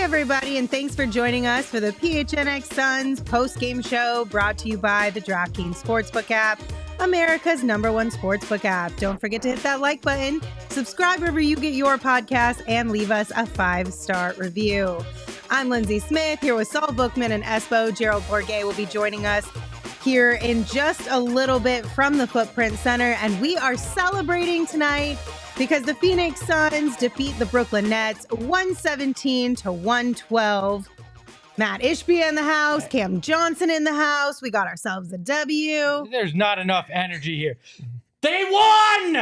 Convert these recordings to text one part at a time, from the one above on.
everybody, and thanks for joining us for the PHNX Suns post-game show brought to you by the DraftKings Sportsbook app, America's #1 sportsbook app. Don't forget to hit that like button, subscribe wherever you get your podcast, and leave us a 5-star review. I'm Lindsay Smith here with Saul Bookman and Espo. Gerald Bourguet will be joining us here in just a little bit from the Footprint Center, and we are celebrating tonight because the Phoenix Suns defeat the Brooklyn Nets 117-112. Matt Ishbia in the house, Cam Johnson in the house. We got ourselves a W. There's not enough energy here. They won!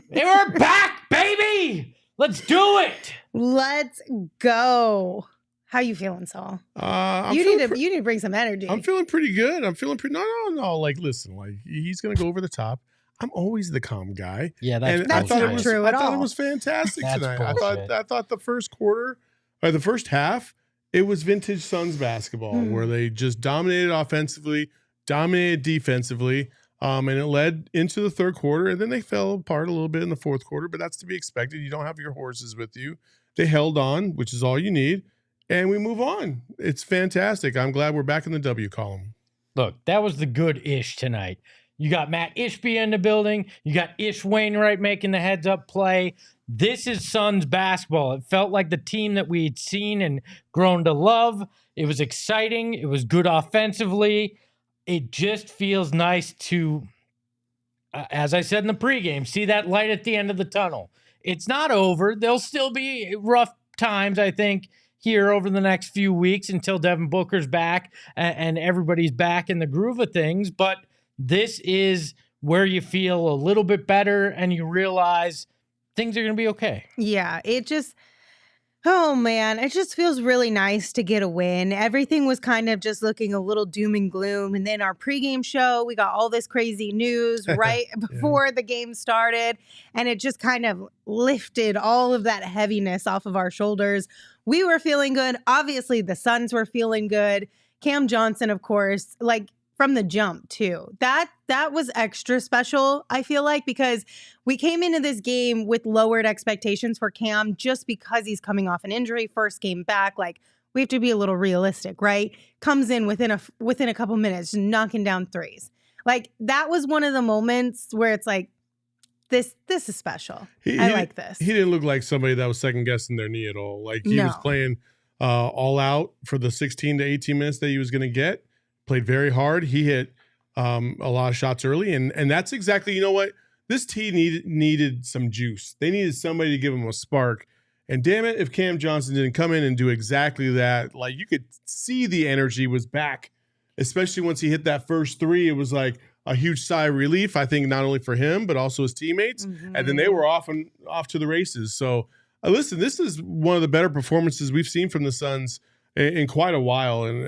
They were back, baby! Let's do it! Let's go. How you feeling, Saul? You need to bring some energy. I'm feeling pretty good. No. Like, listen, like he's gonna go over the top. I'm always the calm guy. Yeah, that's not true at all. I thought it was fantastic tonight. Bullshit. I thought the first quarter, or the first half, it was vintage Suns basketball where they just dominated offensively, dominated defensively, and it led into the third quarter. And then they fell apart a little bit in the fourth quarter, but that's to be expected. You don't have your horses with you. They held on, which is all you need, and we move on. It's fantastic. I'm glad we're back in the W column. Look, that was the good Ish tonight. You got Matt Ishbia in the building. You got Ish Wainwright making the heads-up play. This is Suns basketball. It felt like the team that we had seen and grown to love. It was exciting. It was good offensively. It just feels nice to, as I said in the pregame, see that light at the end of the tunnel. It's not over. There'll still be rough times, I think, here over the next few weeks until Devin Booker's back and everybody's back in the groove of things. But this is where you feel a little bit better and you realize things are going to be okay. Yeah, it just feels really nice to get a win. Everything was kind of just looking a little doom and gloom. And then our pregame show, we got all this crazy news right before the game started. And it just kind of lifted all of that heaviness off of our shoulders. We were feeling good. Obviously, the Suns were feeling good. Cam Johnson, of course, like, from the jump too. That was extra special, I feel like, because we came into this game with lowered expectations for Cam just because he's coming off an injury, first game back. Like, we have to be a little realistic, right? Comes in within a couple minutes, just knocking down threes. Like, that was one of the moments where it's like, this is special. I like this. He didn't look like somebody that was second guessing their knee at all. Like, he was playing all out for the 16 to 18 minutes that he was going to get. Played very hard. He hit a lot of shots early, and that's exactly, you know what? This team needed some juice. They needed somebody to give them a spark. And damn it, if Cam Johnson didn't come in and do exactly that, like, you could see the energy was back, especially once he hit that first three. It was like a huge sigh of relief, I think, not only for him, but also his teammates. Mm-hmm. And then they were off to the races. So listen, this is one of the better performances we've seen from the Suns in quite a while, and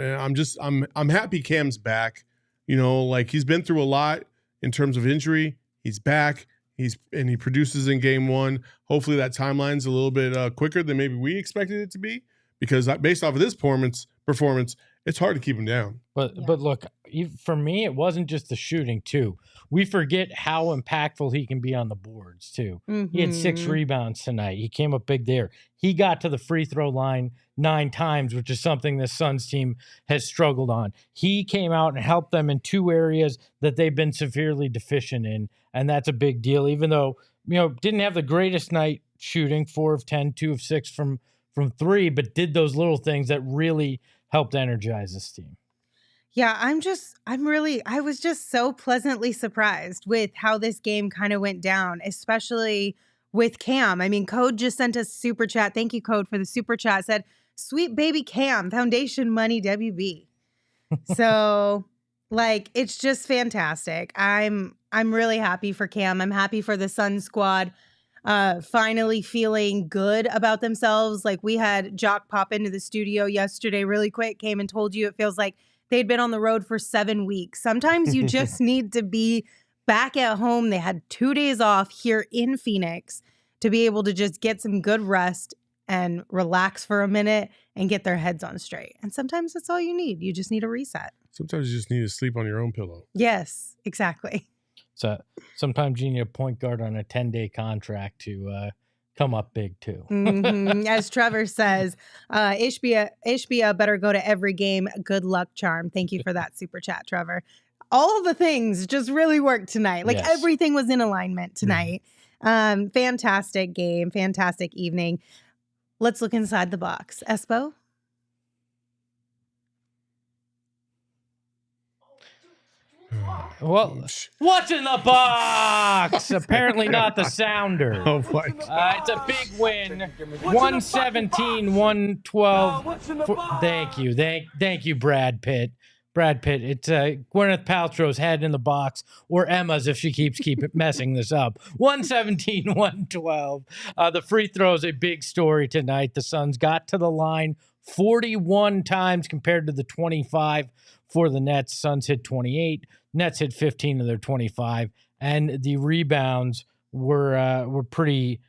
I'm happy Cam's back. You know, like, he's been through a lot in terms of injury. He's back. He produces in game one. Hopefully that timeline's a little bit quicker than maybe we expected it to be, because based off of this performance, it's hard to keep him down. But look, for me, it wasn't just the shooting too. We forget how impactful he can be on the boards too. Mm-hmm. He had 6 rebounds tonight. He came up big there. He got to the free throw line 9 times, which is something the Suns team has struggled on. He came out and helped them in 2 areas that they've been severely deficient in, and that's a big deal. Even though, didn't have the greatest night shooting, 4 of 10, 2 of 6 from 3, but did those little things that really helped energize this team. Yeah, I was just so pleasantly surprised with how this game kind of went down, especially with Cam. I mean, Code just sent us super chat. Thank you, Code, for the super chat. Said, "Sweet baby Cam, Foundation Money WB." So, like, it's just fantastic. I'm really happy for Cam. I'm happy for the Sun squad finally feeling good about themselves. Like, we had Jock pop into the studio yesterday really quick, came and told you it feels like they'd been on the road for 7 weeks. Sometimes you just need to be back at home. They had 2 days off here in Phoenix to be able to just get some good rest and relax for a minute and get their heads on straight. And sometimes that's all you need. You just need a reset. Sometimes you just need to sleep on your own pillow. Yes, exactly. So sometimes you need a point guard on a 10-day contract to come up big too. As Trevor says, Ishbia better go to every game. Good luck charm. Thank you for that super chat, Trevor. All the things just really worked tonight. Like everything was in alignment tonight. Fantastic game. Fantastic evening. Let's look inside the box. Espo? Well, what's in the box? Apparently not the sounder. Oh my God. It's a big win. 117-112. Thank you. Thank you, Brad Pitt. Brad Pitt. It's Gwyneth Paltrow's head in the box, or Emma's if she keeps messing this up. 117-112. The free throw is a big story tonight. The Suns got to the line 41 times compared to the 25 for the Nets. Suns hit 28. Nets hit 15 of their 25. And the rebounds were pretty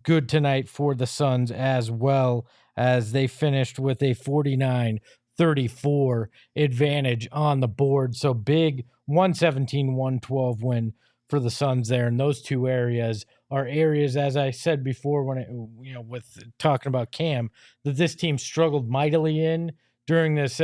good tonight for the Suns as well, as they finished with a 49-34 advantage on the board. So big 117-112 win for the Suns there. And those two areas are areas, as I said before, with talking about Cam, that this team struggled mightily in during this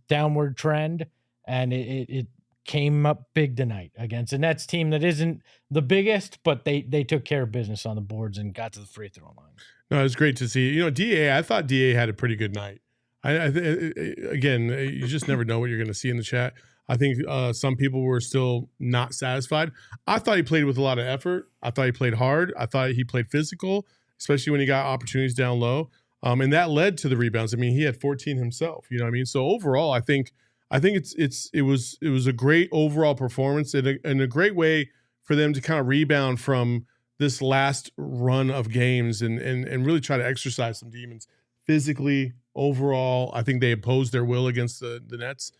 downward trend. And it came up big tonight against a Nets team that isn't the biggest, but they took care of business on the boards and got to the free throw line. No, it was great to see. I thought DA had a pretty good night. Again, you just never know what you're going to see in the chat. I think some people were still not satisfied. I thought he played with a lot of effort. I thought he played hard. I thought he played physical, especially when he got opportunities down low. And that led to the rebounds. I mean, he had 14 himself. You know what I mean? So overall, I think it was a great overall performance and a great way for them to kind of rebound from this last run of games and really try to exercise some demons physically. Overall, I think they imposed their will against the Nets,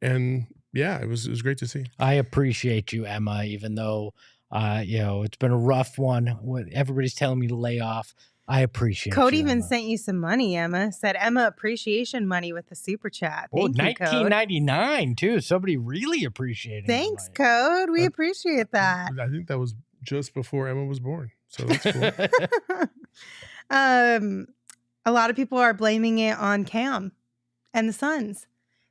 and yeah, it was great to see. I appreciate you, Emma, even though it's been a rough one. Everybody's telling me to lay off. I appreciate Code you, even Emma. sent you some money, Emma. Said Emma appreciation money with the super chat. Thank you, Code. $19.99 too. Somebody really appreciated it. Thanks, Code. We appreciate that. I think that was just before Emma was born. So that's cool. A lot of people are blaming it on Cam and the Suns.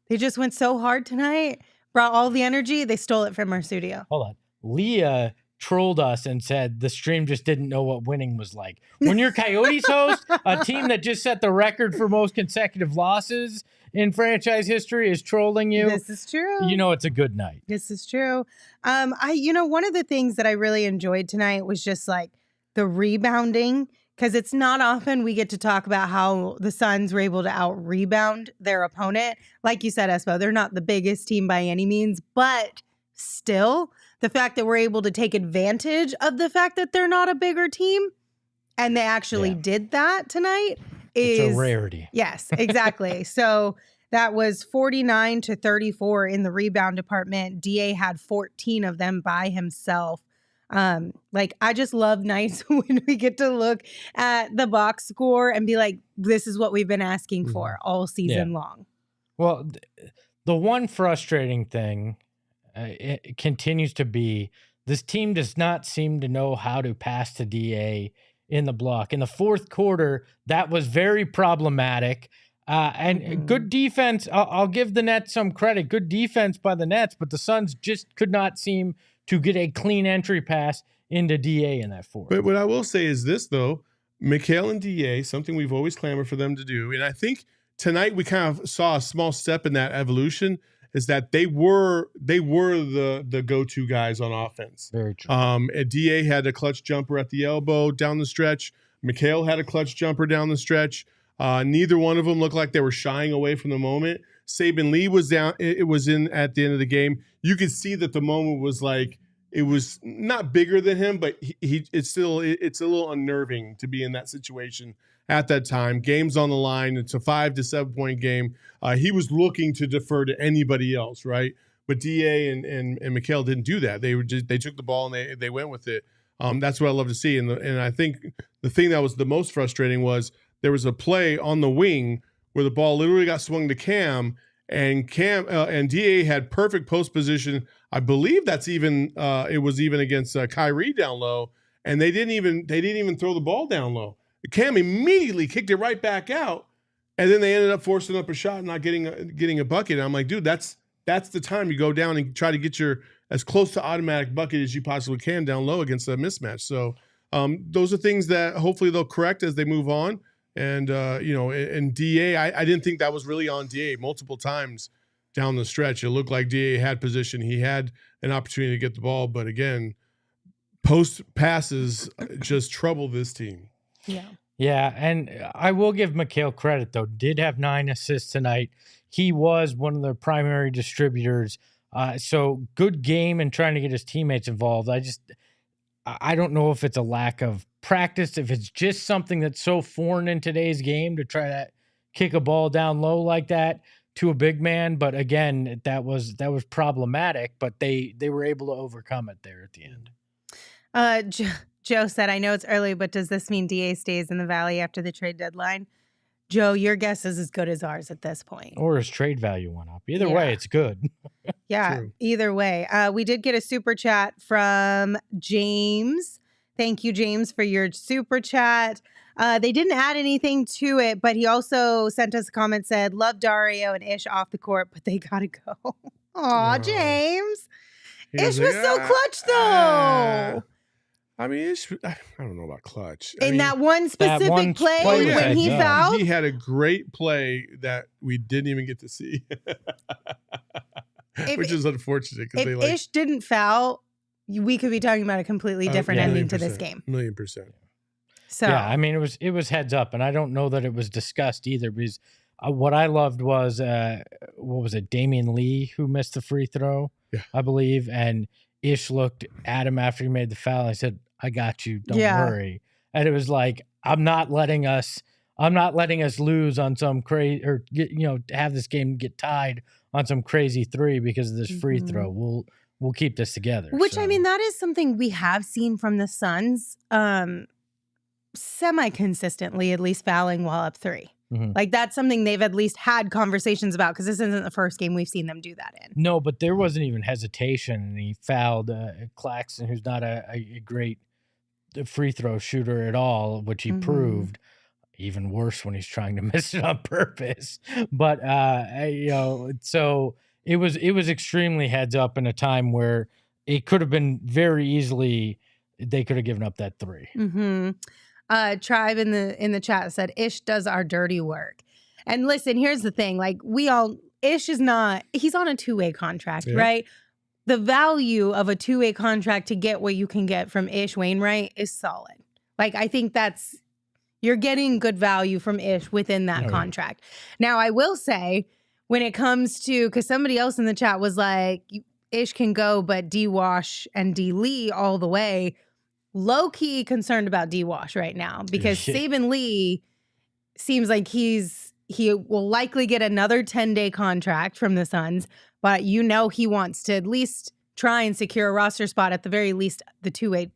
They just went so hard tonight, brought all the energy. They stole it from our studio. Hold on. Leah trolled us and said the stream just didn't know what winning was like. When your Coyotes host, a team that just set the record for most consecutive losses in franchise history, is trolling you. This is true. You know it's a good night. This is true. One of the things that I really enjoyed tonight was just like the rebounding, because it's not often we get to talk about how the Suns were able to out-rebound their opponent. Like you said, Espo, they're not the biggest team by any means, but still, the fact that we're able to take advantage of the fact that they're not a bigger team, and they actually did that tonight, is it's a rarity. Yes, exactly. So that was 49-34 in the rebound department. DA had 14 of them by himself. I just love nights when we get to look at the box score and be like, this is what we've been asking for all season long. Well, the one frustrating thing it continues to be this team does not seem to know how to pass to DA in the block. In the fourth quarter, that was very problematic. And good defense. I'll give the Nets some credit. Good defense by the Nets, but the Suns just could not seem to get a clean entry pass into DA in that fourth. But what I will say is this, though. Mikal and DA, something we've always clamored for them to do. And I think tonight we kind of saw a small step in that evolution, is that they were the go-to guys on offense. Very true. DA had a clutch jumper at the elbow down the stretch. Mikal had a clutch jumper down the stretch. Neither one of them looked like they were shying away from the moment. Saban Lee was down. It was in at the end of the game. You could see that the moment was like, it was not bigger than him, but it's a little unnerving to be in that situation at that time. Game's on the line. It's a 5 to 7 point game. He was looking to defer to anybody else, right? But DA and Mikal didn't do that. They took the ball and they went with it. That's what I love to see. And I think the thing that was the most frustrating was there was a play on the wing where the ball literally got swung to Cam, and DA had perfect post position. I believe that's even it was even against Kyrie down low, and they didn't even throw the ball down low. Cam immediately kicked it right back out, and then they ended up forcing up a shot and not getting a bucket. And I'm like, dude, that's the time you go down and try to get your as close to automatic bucket as you possibly can down low against a mismatch. So those are things that hopefully they'll correct as they move on. And and DA, I didn't think that was really on DA. Multiple times down the stretch, it looked like DA had position. He had an opportunity to get the ball, but again, post passes just trouble this team. Yeah. Yeah, and I will give Mikal credit, though. Did have 9 assists tonight. He was one of the primary distributors. So good game and trying to get his teammates involved. I don't know if it's a lack of practice, if it's just something that's so foreign in today's game to try to kick a ball down low like that to a big man. But again, that was problematic, but they were able to overcome it there at the end. Joe said, I know it's early, but does this mean DA stays in the Valley after the trade deadline? Joe, your guess is as good as ours at this point. Or his trade value went up. Either way, it's good. Yeah, True. Either way. We did get a super chat from James. Thank you, James, for your super chat. They didn't add anything to it, but he also sent us a comment, said, love Dario and Ish off the court, but they got to go. Aw, James. Ish was so clutch, though. I mean, I don't know about clutch. That one specific play when he fouled. He had a great play that we didn't even get to see, which is unfortunate. If Ish didn't foul, we could be talking about a completely different ending to this game. 1,000,000%. So yeah, I mean, it was heads up, and I don't know that it was discussed either, because what I loved was what was it, Damian Lee, who missed the free throw, I believe, and Ish looked at him after he made the foul. I said, I got you. Don't worry. And it was like, I'm not letting us lose on some crazy, or have this game get tied on some crazy 3 because of this free throw. We'll keep this together. Which, I mean, that is something we have seen from the Suns semi-consistently, at least fouling while up 3. Like, that's something they've at least had conversations about, because this isn't the first game we've seen them do that in. No, but there wasn't even hesitation, and he fouled Claxton, who's not a great free throw shooter at all, which he proved. Even worse when he's trying to miss it on purpose. But so it was extremely heads up in a time where it could have been very easily, they could have given up that 3. Tribe in the chat said, Ish does our dirty work. And listen, here's the thing. Like, Ish is not, he's on a 2-way contract, right? The value of a 2-way contract to get what you can get from Ish Wainwright is solid. Like, I think you're getting good value from Ish within that contract. Now, I will say, when it comes to, because somebody else in the chat was like, Ish can go, but D-Wash and D-Lee all the way. Low-key concerned about D-Wash right now, because Saben Lee seems like he will likely get another 10-day contract from the Suns, but he wants to at least try and secure a roster spot, at the very least the 2-way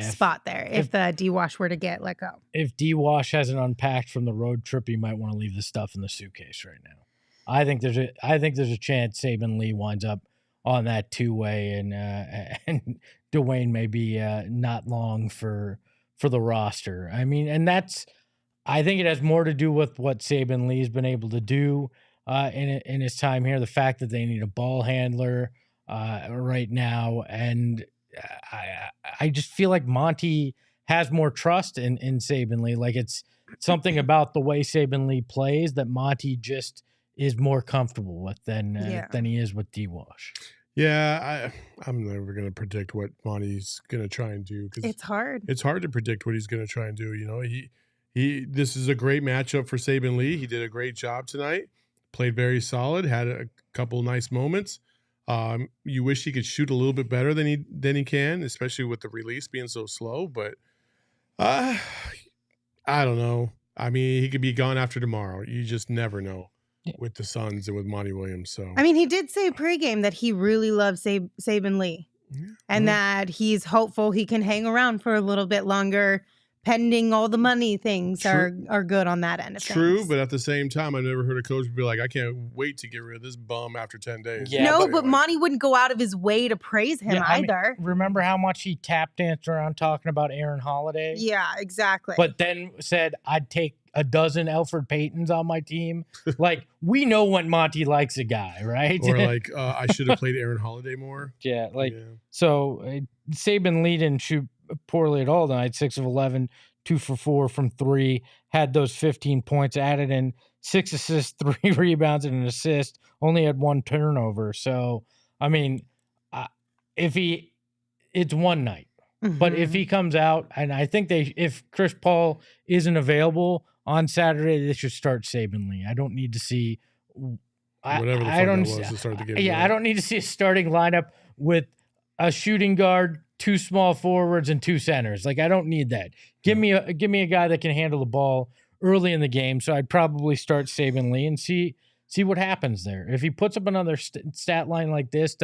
spot there, if the D-Wash were to get let go. If D-Wash hasn't unpacked from the road trip, he might want to leave the stuff in the suitcase right now. I think there's a chance Saben Lee winds up on that 2-way, and Dwayne may be not long for the roster. I mean, and I think it has more to do with what Saben Lee's been able to do in his time here. The fact that they need a ball handler right now, and I just feel like Monty has more trust in Saben Lee. Like, it's something about the way Saben Lee plays that Monty just is more comfortable with than he is with D-Wash. Yeah, I'm never going to predict what Monty's going to try and do, because it's hard. It's hard to predict what he's going to try and do. This is a great matchup for Saben Lee. He did a great job tonight. Played very solid. Had a couple nice moments. You wish he could shoot a little bit better than he can, especially with the release being so slow. But I don't know. I mean, he could be gone after tomorrow. You just never know with the Suns and with Monty Williams. So, I mean, he did say pregame that he really loves Saben Lee, and that he's hopeful he can hang around for a little bit longer pending all the money things are good on that end of things. But at the same time, I never heard a coach be like, I can't wait to get rid of this bum after 10 days. Yeah, no, but Monty wouldn't go out of his way to praise him either. I mean, remember how much he tap danced around talking about Aaron Holiday? Yeah, exactly. But then said, I'd take a dozen Elfrid Paytons on my team. Like, we know when Monty likes a guy, right? Or like, I should have played Aaron Holiday more. Yeah, so Saban Lee didn't shoot poorly at all tonight. 6 of 11, 2 for 4 from 3. Had those 15 points, added in 6 assists, 3 rebounds, and an assist. Only had 1 turnover. So, I mean, it's one night. Mm-hmm. But if he comes out, and I think if Chris Paul isn't available on Saturday, they should start Saban Lee. I don't need to see whatever the fuck that was to start the game. Yeah, I don't need to see a starting lineup with a shooting guard, 2 small forwards, and 2 centers. Like, I don't need that. Give me a guy that can handle the ball early in the game. So I'd probably start Saban Lee and see what happens there. If he puts up another stat line like this,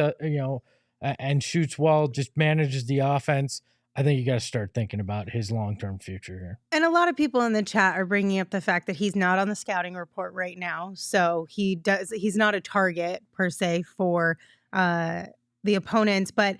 and shoots well, just manages the offense, I think you got to start thinking about his long-term future here. And a lot of people in the chat are bringing up the fact that he's not on the scouting report right now. So he's not a target per se for the opponents, but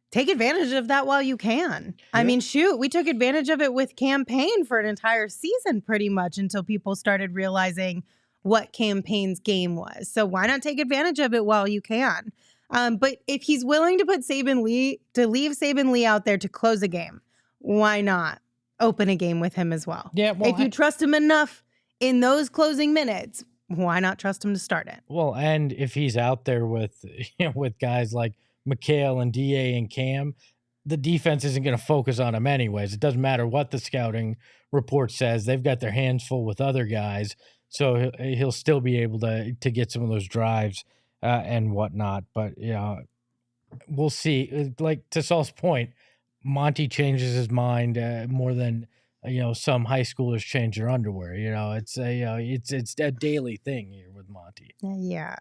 take advantage of that while you can. Yeah. I mean, shoot, we took advantage of it with campaign for an entire season pretty much until people started realizing what campaign's game was. So why not take advantage of it while you can? But if he's willing to leave Saban Lee out there to close a game, why not open a game with him as well? Yeah, well, if you trust him enough in those closing minutes, why not trust him to start it? Well, and if he's out there with guys like Mikal and DA and Cam, the defense isn't going to focus on him anyways. It doesn't matter what the scouting report says; they've got their hands full with other guys, so he'll still be able to get some of those drives. And whatnot, but we'll see. Like, to Saul's point, Monty changes his mind more than some high schoolers change their underwear. It's a daily thing here with Monty. Yeah.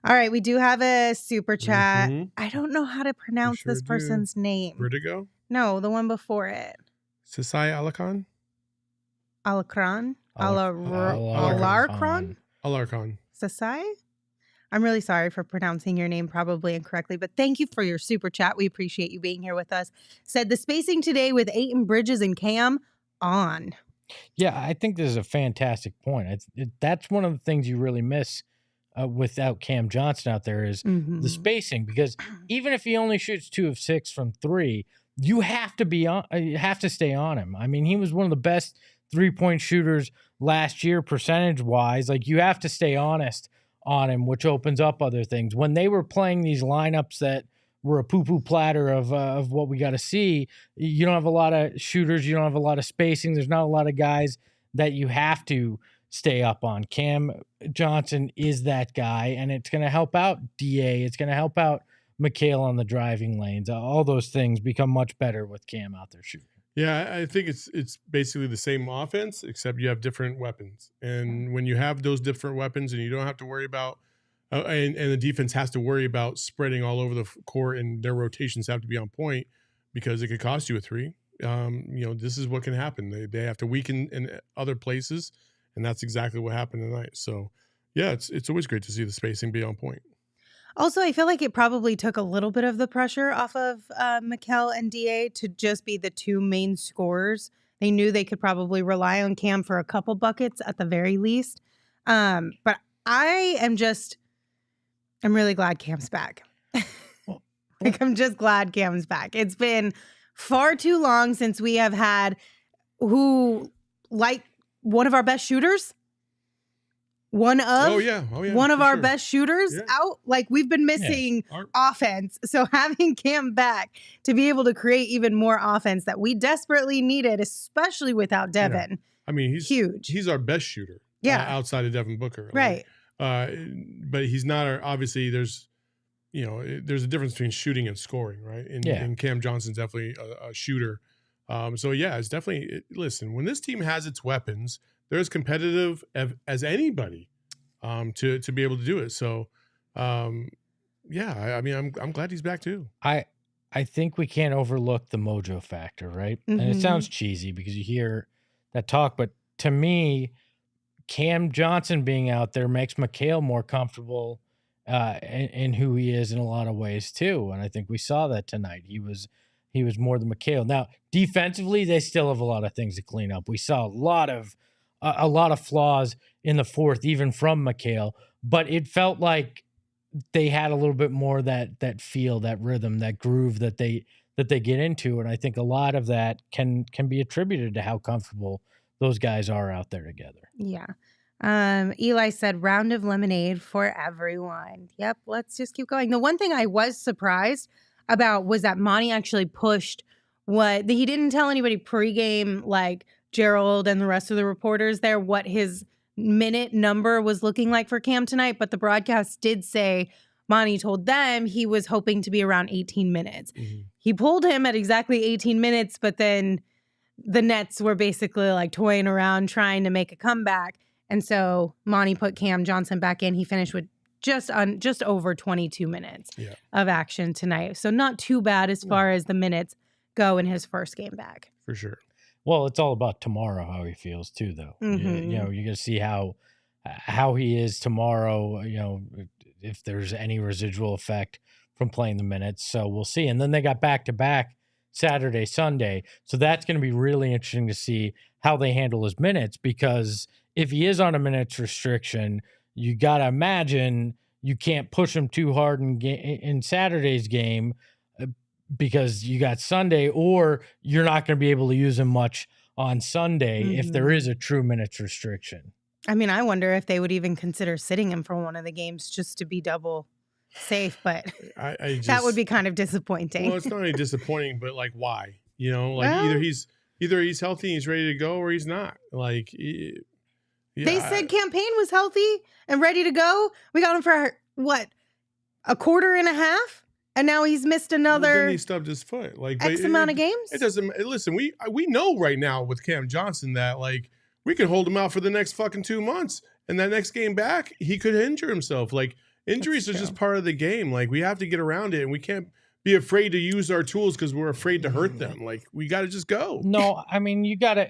All right, we do have a super chat. Mm-hmm. I don't know how to pronounce this person's name. Vertigo? No, the one before it. Sasai Alakran? Alarcon? Alarcon? Alarcon. Sasai? I'm really sorry for pronouncing your name probably incorrectly, but thank you for your super chat. We appreciate you being here with us. Said the spacing today with Ayton, Bridges, and Cam on. Yeah, I think this is a fantastic point. That's one of the things you really miss without Cam Johnson out there is the spacing, because even if he only shoots 2 of 6 from 3, you have to stay on him. I mean, he was one of the best 3-point shooters last year percentage-wise. Like, you have to stay honest on him, which opens up other things. When they were playing these lineups that were a poo-poo platter of what we got to see, you don't have a lot of shooters, you don't have a lot of spacing, there's not a lot of guys that you have to stay up on. Cam Johnson is that guy, and it's going to help out DA, it's going to help out Mikal on the driving lanes. All those things become much better with Cam out there shooting. Yeah, I think it's basically the same offense, except you have different weapons. And when you have those different weapons and you don't have to worry about and the defense has to worry about spreading all over the court, and their rotations have to be on point because it could cost you a 3. This is what can happen. They have to weaken in other places, and that's exactly what happened tonight. So, yeah, it's always great to see the spacing be on point. Also, I feel like it probably took a little bit of the pressure off of Mikal and DA to just be the 2 main scorers. They knew they could probably rely on Cam for a couple buckets at the very least. But I'm really glad Cam's back. I'm just glad Cam's back. It's been far too long since we have had one of our best shooters. One of our best shooters out. Like, we've been missing offense. So having Cam back to be able to create even more offense that we desperately needed, especially without Devin. Yeah. I mean, he's huge. He's our best shooter. Outside of Devin Booker. Right. But he's not obviously there's a difference between shooting and scoring, right? And Cam Johnson's definitely a shooter. So yeah, it's definitely, listen, when this team has its weapons, they're as competitive as anybody to be able to do it. So, I mean, I'm glad he's back too. I think we can't overlook the mojo factor, right? Mm-hmm. And it sounds cheesy because you hear talk. But to me, Cam Johnson being out there makes Mikal more comfortable in who he is in a lot of ways too. And I think we saw that tonight. He was more than Mikal. Now, defensively, they still have a lot of things to clean up. We saw a lot of flaws in the fourth, even from Mikal, but it felt like they had a little bit more that feel, that rhythm, that groove that they get into. And I think a lot of that can be attributed to how comfortable those guys are out there together. Yeah. Eli said round of lemonade for everyone. Yep. Let's just keep going. The one thing I was surprised about was that Monty actually pushed he didn't tell anybody pregame, like Gerald and the rest of the reporters there, what his minute number was looking like for Cam tonight. But the broadcast did say Monty told them he was hoping to be around 18 minutes. Mm-hmm. He pulled him at exactly 18 minutes, but then the Nets were basically like toying around trying to make a comeback. And so Monty put Cam Johnson back in. He finished with just over 22 minutes of action tonight. So not too bad as far as the minutes go in his first game back. For sure. Well, it's all about tomorrow, how he feels too, though. Mm-hmm. You're going to see how he is tomorrow, if there's any residual effect from playing the minutes. So we'll see. And then they got back-to-back Saturday, Sunday. So that's going to be really interesting to see how they handle his minutes, because if he is on a minutes restriction, you got to imagine you can't push him too hard in Saturday's game because you got Sunday, or you're not going to be able to use him much on Sunday if there is a true minutes restriction. I mean, I wonder if they would even consider sitting him for one of the games just to be double safe, but that would be kind of disappointing. Well, it's not only disappointing, but like, why? Either he's healthy and he's ready to go, or he's not. Like, they said Campaign was healthy and ready to go. We got him for a quarter and a half, and now he's missed another. Then he stubbed his foot. Like X amount of games. It doesn't. Listen, we know right now with Cam Johnson that like we could hold him out for the next fucking 2 months, and that next game back he could injure himself. Like, injuries are just part of the game. Like, we have to get around it, and we can't be afraid to use our tools because we're afraid to hurt them. Like, we got to just go. No, I mean, you got to,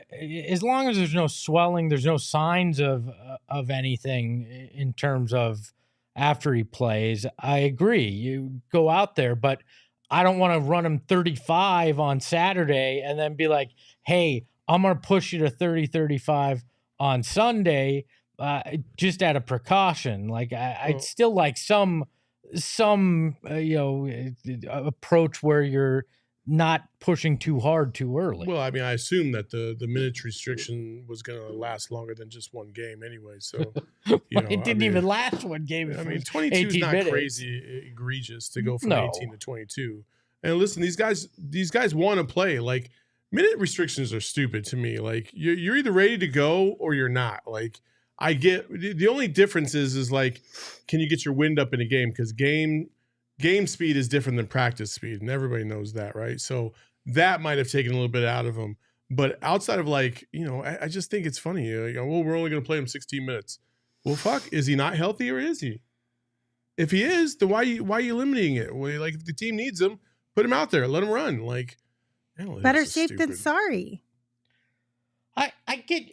as long as there's no swelling, there's no signs of anything in terms of after he plays, I agree. You go out there, but I don't want to run him 35 on Saturday and then be like, hey, I'm going to push you to 30, 35 on Sunday. Just out of precaution. Like I'd still like some approach where you're not pushing too hard too early. Well, I mean, I assume that the minutes restriction was going to last longer than just one game anyway. So it didn't even last one game. I mean, 22 is not minutes. Crazy egregious to go from 18 to 22. And listen, these guys want to play. Like, minute restrictions are stupid to me. Like, you're either ready to go or you're not. Like, I get the only difference is like, can you get your wind up in a game? Because game speed is different than practice speed, and everybody knows that, right? So that might have taken a little bit out of him. But outside of like, I just think it's funny. Well, we're only going to play him 16 minutes. Well, fuck, is he not healthy or is he? If he is, then why are you limiting it? Well, like, if the team needs him, put him out there, let him run. Like, better safe than sorry.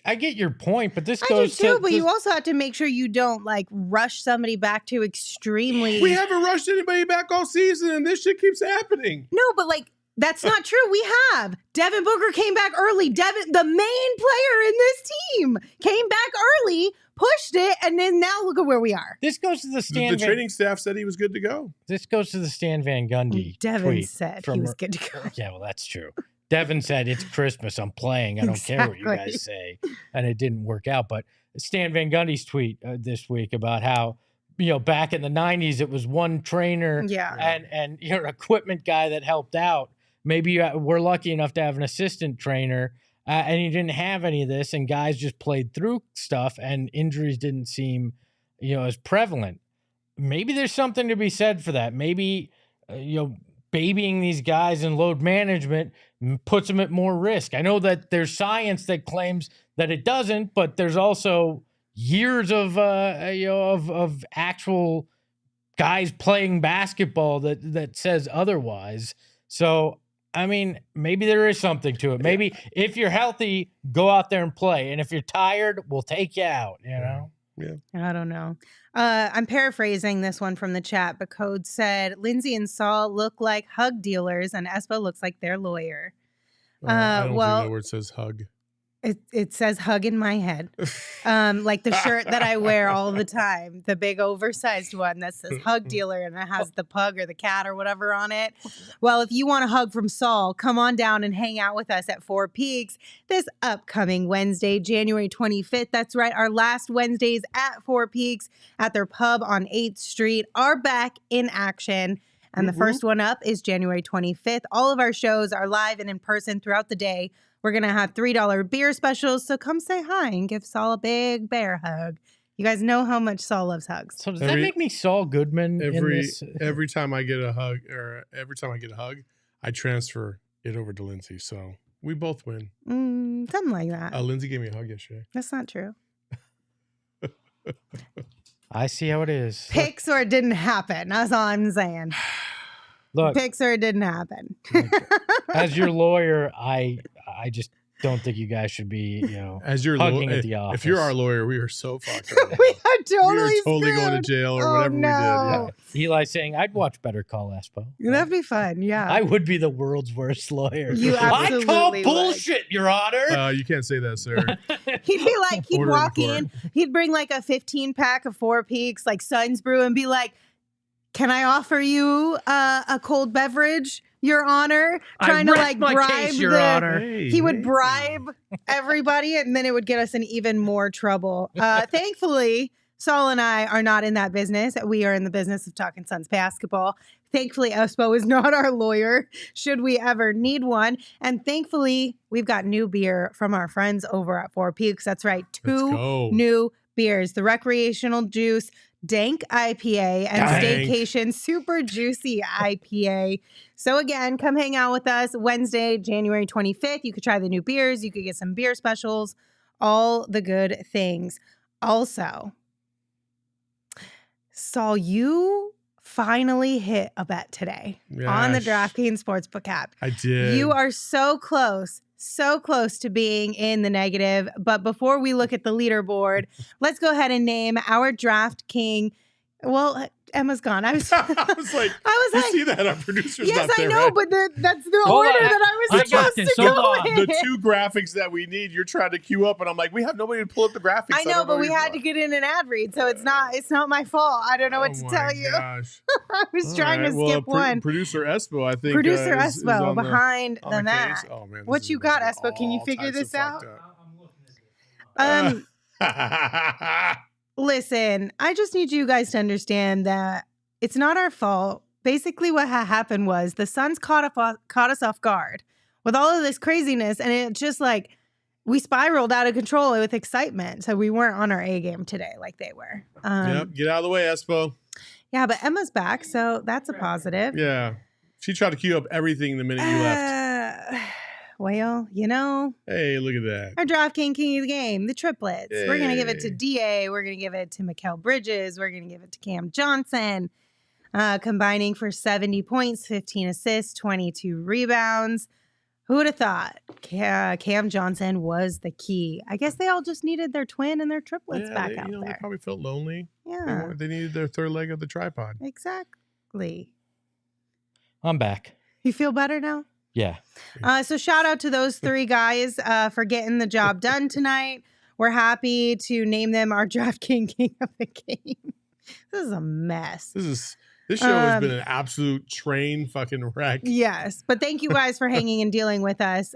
I get your point, but this I goes do too, but you also have to make sure you don't like rush somebody back to extremely. We haven't rushed anybody back all season, and this shit keeps happening. No, but like, that's not true. We have. Devin Booker came back early. Devin, the main player in this team, came back early, pushed it, and then now look at where we are. This goes to the Stan. The training staff said he was good to go. This goes to the Stan Van Gundy. Devin said he was good to go. Yeah, well, that's true. Devin said, it's Christmas, I'm playing. I don't care what you guys say. And it didn't work out. But Stan Van Gundy's tweet this week about how, back in the 90s, it was one trainer and an equipment guy that helped out. Maybe we're lucky enough to have an assistant trainer, and he didn't have any of this, and guys just played through stuff, and injuries didn't seem, as prevalent. Maybe there's something to be said for that. Maybe, babying these guys in load management puts them at more risk. I know that there's science that claims that it doesn't, but there's also years of of actual guys playing basketball that says otherwise. So I mean, maybe there is something to it. Maybe if you're healthy, go out there and play. And if you're tired, we'll take you out, you know? Yeah. I don't know. I'm paraphrasing this one from the chat, but Code said, Lindsay and Saul look like hug dealers and Espo looks like their lawyer. I don't think that word says hug. It says hug in my head. Like the shirt that I wear all the time, the big oversized one that says hug dealer and it has the pug or the cat or whatever on it. Well, if you want a hug from Saul, come on down and hang out with us at Four Peaks this upcoming Wednesday, January 25th. That's right. Our last Wednesdays at Four Peaks at their pub on 8th Street are back in action. And the first one up is January 25th. All of our shows are live and in person throughout the day. We're going to have $3 beer specials, so come say hi and give Saul a big bear hug. You guys know how much Saul loves hugs. So does that make me Saul Goodman? Every time I get a hug, I transfer it over to Lindsay, so we both win. Something like that. Lindsay gave me a hug yesterday. That's not true. I see how it is. Picks or it didn't happen. That's all I'm saying. Look, Picks or it didn't happen. As your lawyer, I just don't think you guys should be, as your hugging at the office. If you're our lawyer, we are so fucked. We are totally going to jail or whatever we did. Yeah. Eli saying, I'd watch Better Call Espo. That'd be fun, yeah. I would be the world's worst lawyer. You absolutely I call would. Bullshit, Your Honor. You can't say that, sir. He'd be like, he'd walk in, he'd bring like a 15-pack of Four Peaks, like Suns Brew, and be like, can I offer you a cold beverage, Your Honor? Trying to like bribe case, Your Honor. He would bribe everybody, and then it would get us in even more trouble. Thankfully, Saul and I are not in that business. We are in the business of talking Suns basketball. Thankfully, Espo is not our lawyer, should we ever need one. And thankfully, we've got new beer from our friends over at Four Peaks. That's right, 2 new beers. The Recreational Juice Dank IPA and Staycation Super Juicy IPA. So again, come hang out with us Wednesday, January 25th. You could try the new beers. You could get some beer specials, all the good things. Also, Saul, you finally hit a bet today on the DraftKings Sportsbook app. I did. You are so close to being in the negative. But before we look at the leaderboard, let's go ahead and name our Draft King. Well, Emma's gone. I was like, you see that our producer's yes, not there, I know, right? but that's the order that I was supposed to go in. The 2 graphics that we need, you're trying to queue up, and I'm like, we have nobody to pull up the graphics. I know, but we had to get in an ad read, so it's not my fault. I don't know what to tell you. Gosh. I was trying to skip one. Producer Espo, I think. Producer Espo behind the mat. Oh, man, what you got, Espo? Can you figure this out? Listen, I just need you guys to understand that it's not our fault. Basically, what happened was the Suns caught us off guard with all of this craziness, and it just like we spiraled out of control with excitement. So we weren't on our A game today like they were. Yep, get out of the way, Espo. Yeah, but Emma's back, so that's a positive. Yeah, she tried to queue up everything the minute you left. Well, hey, look at that. Our DraftKings King of the Game, the triplets. Hey. We're going to give it to DA. We're going to give it to Mikal Bridges. We're going to give it to Cam Johnson, combining for 70 points, 15 assists, 22 rebounds. Who would have thought Cam Johnson was the key? I guess they all just needed their twin and their triplets back out there. They probably felt lonely. Yeah. They needed their third leg of the tripod. Exactly. I'm back. You feel better now? Yeah. So shout out to those 3 guys for getting the job done tonight. We're happy to name them our DraftKings King of the Game. This is a mess. This show has been an absolute train fucking wreck. Yes, but thank you guys for hanging and dealing with us.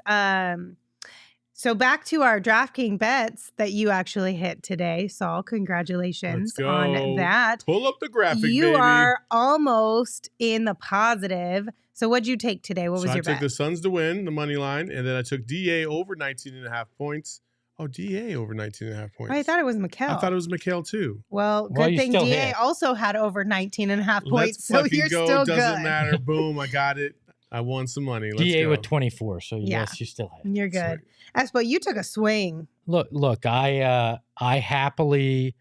So back to our DraftKings bets that you actually hit today, Saul. Congratulations on that. Pull up the graphic, You baby. are almost in the positive. So what'd you take today? What was your bet? I took the Suns to win, the money line, and then I took DA over 19.5 points. Oh, DA over 19.5 points. I thought it was Mikal. I thought it was Mikal too. Well, good thing DA also had over 19.5 points, so you're still good. Doesn't matter. Boom, I got it. I won some money. Let's DA go. with 24, so yes, you still have it. You're good. Espo, you took a swing. Look, I happily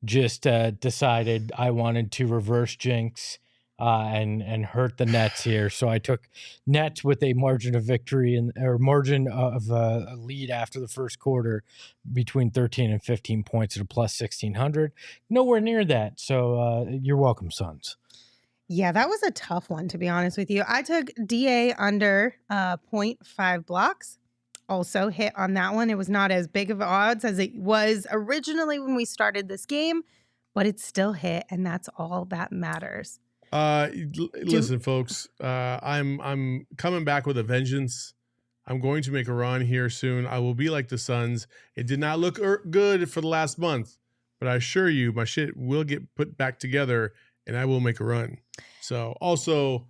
just decided I wanted to reverse jinx and hurt the Nets here. So I took Nets with a margin of victory or margin of a lead after the first quarter between 13 and 15 points at a plus 1,600. Nowhere near that. So you're welcome, Suns. Yeah, that was a tough one, to be honest with you. I took DA under 0.5 blocks. Also hit on that one. It was not as big of odds as it was originally when we started this game, but it still hit, and that's all that matters. Listen, folks, I'm coming back with a vengeance. I'm going to make a run here soon. I will be like the Suns. It did not look good for the last month, but I assure you my shit will get put back together and I will make a run. So also,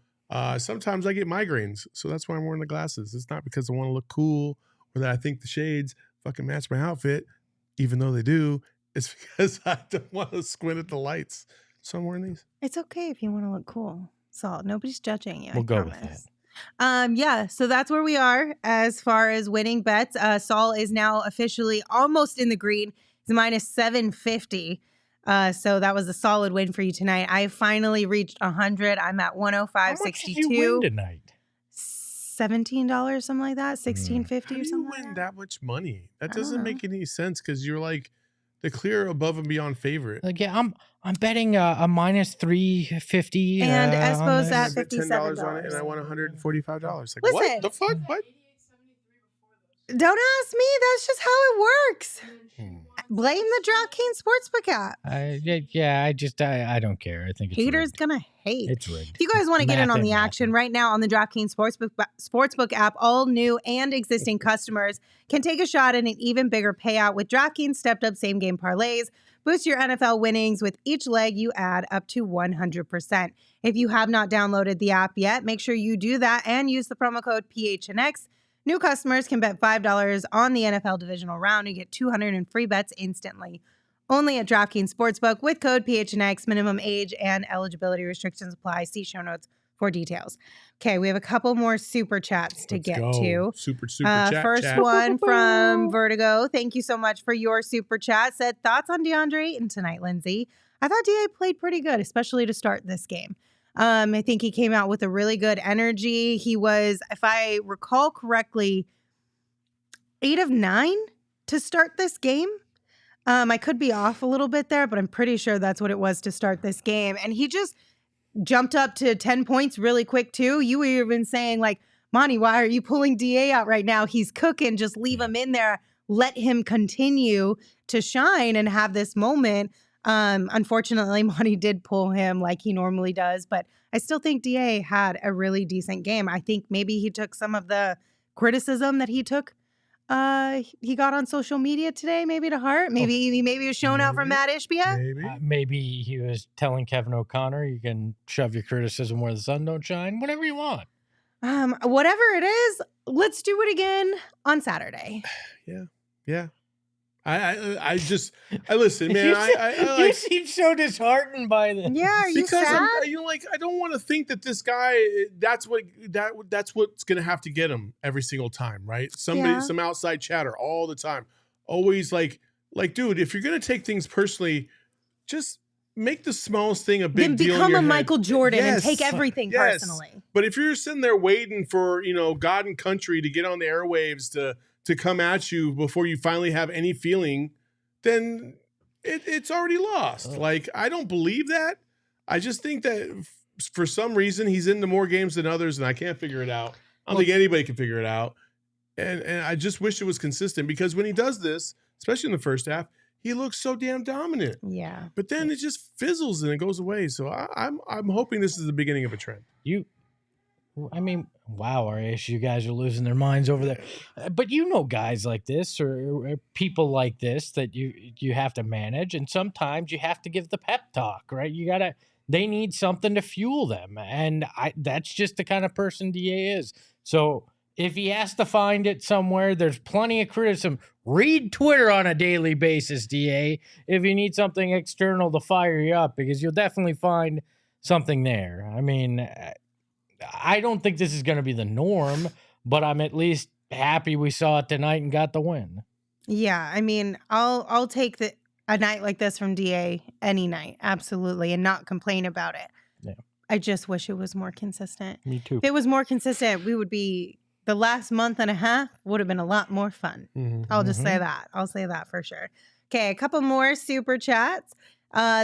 sometimes I get migraines. So that's why I'm wearing the glasses. It's not because I want to look cool or that I think the shades fucking match my outfit, even though they do. It's because I don't want to squint at the lights. So I'm wearing these. It's okay if you want to look cool. Saul, nobody's judging you. We'll go with that. Yeah, so that's where we are as far as winning bets. Saul is now officially almost in the green. He's minus 750. So that was a solid win for you tonight. I finally reached 100. I'm at 105.62. How much did you win tonight? $17, something like that. $16.50 or something. How do you win that much money? That doesn't make any sense because you're like the clear above and beyond favorite. Like, yeah, I'm betting a minus 350. And Espo's at $57 on it, and I won $145. Like, listen, what the fuck? What? Don't ask me. That's just how it works. Blame the DraftKings Sportsbook app. I don't care. I think it's haters rigged. gonna hate. It's rigged. If you guys want to get in on the action right now on the DraftKings Sportsbook app, all new and existing customers can take a shot at an even bigger payout with DraftKings stepped up same game parlays. Boost your NFL winnings with each leg you add up to 100%. If you have not downloaded the app yet, make sure you do that and use the promo code PHNX. New customers can bet $5 on the NFL divisional round and get 200 in free bets instantly. Only at DraftKings Sportsbook with code PHNX. Minimum age and eligibility restrictions apply. See show notes for details. Okay, we have a couple more super chats to get to. Super chat. First one from Vertigo. Thank you so much for your super chat. Said, thoughts on Deandre Ayton tonight, Lindsay? I thought DA played pretty good, especially to start this game. I think he came out with a really good energy. He was, if I recall correctly, 8 of 9 to start this game. I could be off a little bit there, but I'm pretty sure that's what it was to start this game. And he just jumped up to 10 points really quick, too. You were even saying, like, Monty, why are you pulling DA out right now? He's cooking. Just leave him in there. Let him continue to shine and have this moment. Unfortunately, Monty did pull him like he normally does, but I still think DA had a really decent game. I think maybe he took some of the criticism that he took he got on social media today, maybe to heart. Maybe he was shown out from Matt Ishbia. Maybe he was telling Kevin O'Connor, you can shove your criticism where the sun don't shine, whatever you want. Whatever it is, let's do it again on Saturday. Yeah. I listen, man. You seem so disheartened by this. Yeah, are you because sad? I don't want to think that this guy. That's what's gonna have to get him every single time, right? Some outside chatter all the time, always like, dude. If you're gonna take things personally, just make the smallest thing a big deal. Then become a Michael Jordan and take everything personally. But if you're sitting there waiting for God and country to get on the airwaves to come at you before you finally have any feeling, then it's already lost. Like, I don't believe that. I just think that for some reason he's into more games than others, and I can't figure it out. I don't think anybody can figure it out. And I just wish it was consistent, because when he does this, especially in the first half, he looks so damn dominant. Yeah. But then it just fizzles and it goes away. So I'm hoping this is the beginning of a trend. Wow, Arish, you guys are losing their minds over there. But guys like this or people like this that you have to manage, and sometimes you have to give the pep talk, right? They need something to fuel them, and that's just the kind of person DA is. So if he has to find it somewhere, there's plenty of criticism. Read Twitter on a daily basis, DA, if you need something external to fire you up, because you'll definitely find something there. I don't think this is going to be the norm, but I'm at least happy we saw it tonight and got the win. Yeah, I'll take a night like this from DA any night, absolutely, and not complain about it. Yeah. I just wish it was more consistent. Me too. If it was more consistent, we would be, the last month and a half would have been a lot more fun. I'll just say that. I'll say that for sure. Okay, a couple more super chats.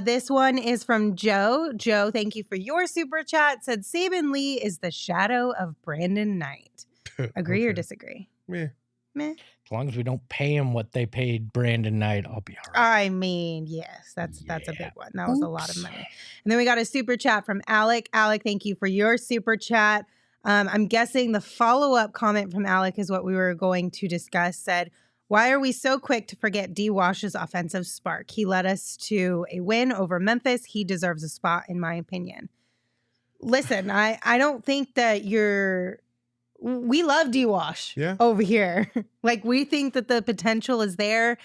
This one is from Joe. Joe, thank you for your super chat. Said Saban Lee is the shadow of Brandon Knight. Agree or disagree? Meh. As long as we don't pay him what they paid Brandon Knight, I'll be all right. I mean, yes, that's a big one. That was a lot of money. And then we got a super chat from Alec. Alec, thank you for your super chat. I'm guessing the follow-up comment from Alec is what we were going to discuss. Said, why are we so quick to forget D. Wash's offensive spark? He led us to a win over Memphis. He deserves a spot, in my opinion. Listen, I don't think that we love D. Wash over here. Like, we think that the potential is there,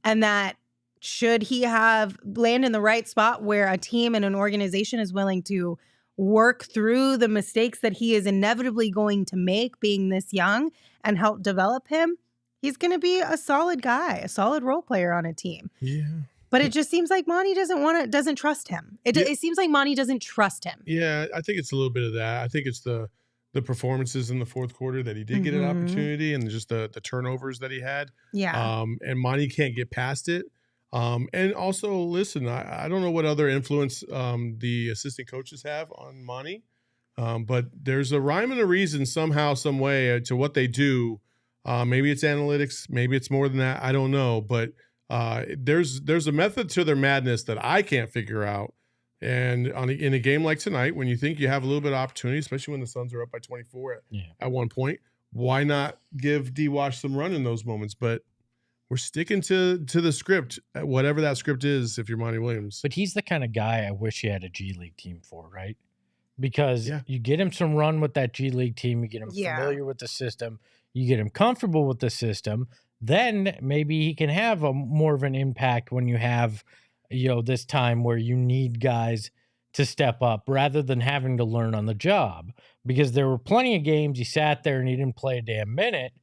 and that should he land in the right spot where a team and an organization is willing to work through the mistakes that he is inevitably going to make being this young and help develop him, he's going to be a solid guy, a solid role player on a team. Yeah. But it just seems like Monty doesn't trust him. It seems like Monty doesn't trust him. Yeah, I think it's a little bit of that. I think it's the performances in the fourth quarter that he did get an opportunity, and just the turnovers that he had. Yeah. And Monty can't get past it. And also, listen, I don't know what other influence the assistant coaches have on Monty, but there's a rhyme and a reason somehow, some way to what they do. Maybe it's analytics, maybe it's more than that. I don't know, but there's a method to their madness that I can't figure out. And in a game like tonight, when you think you have a little bit of opportunity, especially when the Suns are up by 24 at one point, why not give D. Wash some run in those moments? But we're sticking to the script, whatever that script is, if you're Monty Williams. But he's the kind of guy I wish he had a G League team for, right? Because you get him some run with that G League team, you get him familiar with the system, you get him comfortable with the system, then maybe he can have more of an impact when you have, this time where you need guys to step up rather than having to learn on the job. Because there were plenty of games he sat there and he didn't play a damn minute.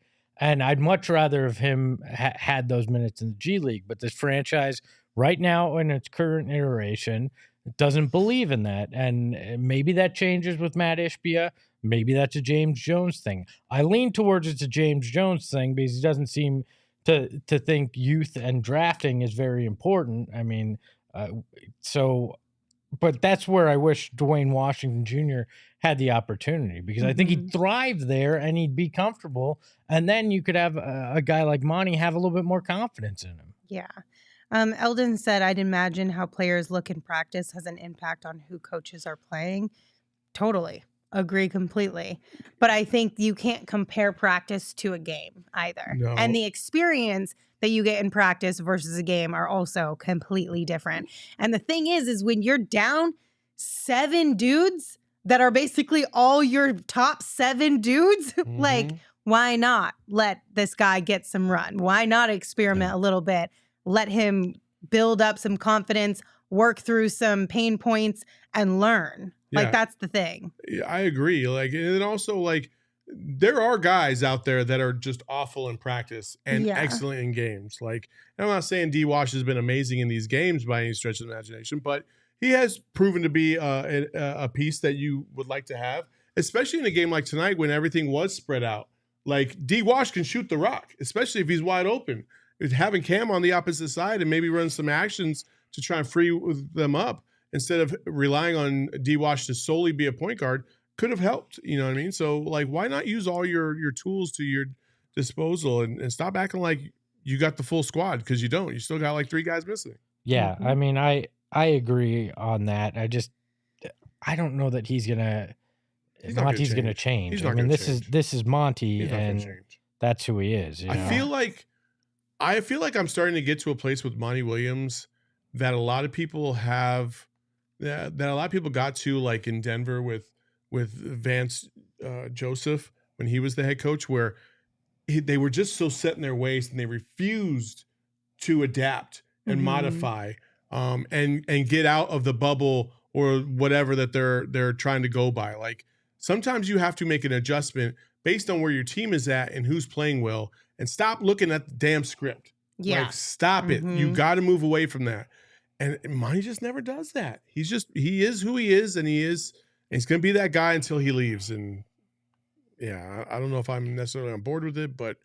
And I'd much rather have him had those minutes in the G League. But this franchise right now in its current iteration doesn't believe in that. And maybe that changes with Matt Ishbia. Maybe that's a James Jones thing. I lean towards it's a James Jones thing because he doesn't seem to think youth and drafting is very important. I mean, but that's where I wish Dwayne Washington Jr. had the opportunity, because I think he'd thrive there and he'd be comfortable. And then you could have a guy like Monty have a little bit more confidence in him. Yeah. Eldon said, I'd imagine how players look in practice has an impact on who coaches are playing. Totally. Agree completely. But I think you can't compare practice to a game either. No. And the experience that you get in practice versus a game are also completely different. And the thing is when you're down 7 dudes that are basically all your top 7 dudes, like, why not let this guy get some run? Why not experiment a little bit? Let him build up some confidence, work through some pain points, and learn. Like, that's the thing. I agree. Like, and also, like, there are guys out there that are just awful in practice and excellent in games. Like, I'm not saying D. Wash has been amazing in these games by any stretch of the imagination, but he has proven to be a piece that you would like to have, especially in a game like tonight when everything was spread out. Like, D. Wash can shoot the rock, especially if he's wide open. Having Cam on the opposite side and maybe run some actions to try and free them up instead of relying on D. Wash to solely be a point guard could have helped. You know what I mean? So, like, why not use all your tools to your disposal and stop acting like you got the full squad, because you don't. You still got like 3 guys missing. Yeah, I mean, I agree on that. I don't know that Monty's gonna change. I mean, this is Monty, and that's who he is. I feel like I'm starting to get to a place with Monty Williams that a lot of people have, that a lot of people got to, like in Denver with Vance Joseph when he was the head coach, where they were just so set in their ways and they refused to adapt and modify and get out of the bubble or whatever that they're trying to go by. Like, sometimes you have to make an adjustment based on where your team is at and who's playing well, and stop looking at the damn script. Yeah. Like, stop it. You got to move away from that. And Monty just never does that. He is who he is, and he is he's going to be that guy until he leaves. And yeah, I don't know if I'm necessarily on board with it, but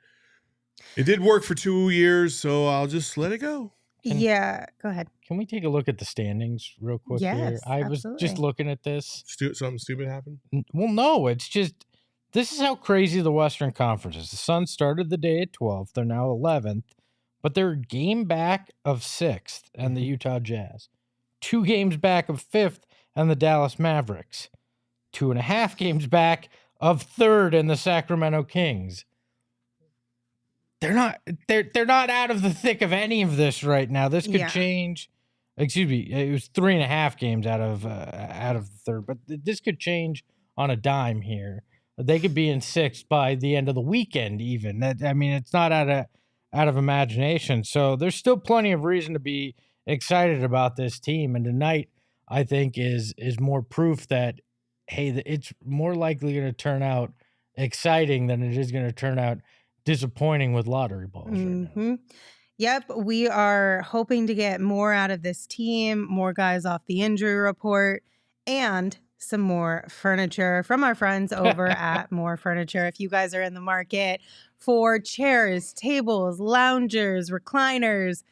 it did work for 2 years, so I'll just let it go. Yeah, go ahead. Can we take a look at the standings real quick here? Yes, I was absolutely. just looking at this. Something stupid happened? Well, no, it's just this is how crazy the Western Conference is. The Suns started the day at 12th. They're now 11th, but they're a game back of 6th and the Utah Jazz. 2 games back of 5th and the Dallas Mavericks. 2.5 games back of 3rd and the Sacramento Kings. They're not out of the thick of any of this right now. This could change. Excuse me, it was 3.5 games out of the 3rd, but this could change on a dime here. They could be in 6th by the end of the weekend, even. It's not out of imagination. So there's still plenty of reason to be excited about this team. And tonight, I think, is more proof that, hey, it's more likely going to turn out exciting than it is going to turn out disappointing with lottery balls right now. Yep, we are hoping to get more out of this team, more guys off the injury report, and some more furniture from our friends over at More Furniture. If you guys are in the market for chairs, tables, loungers, recliners,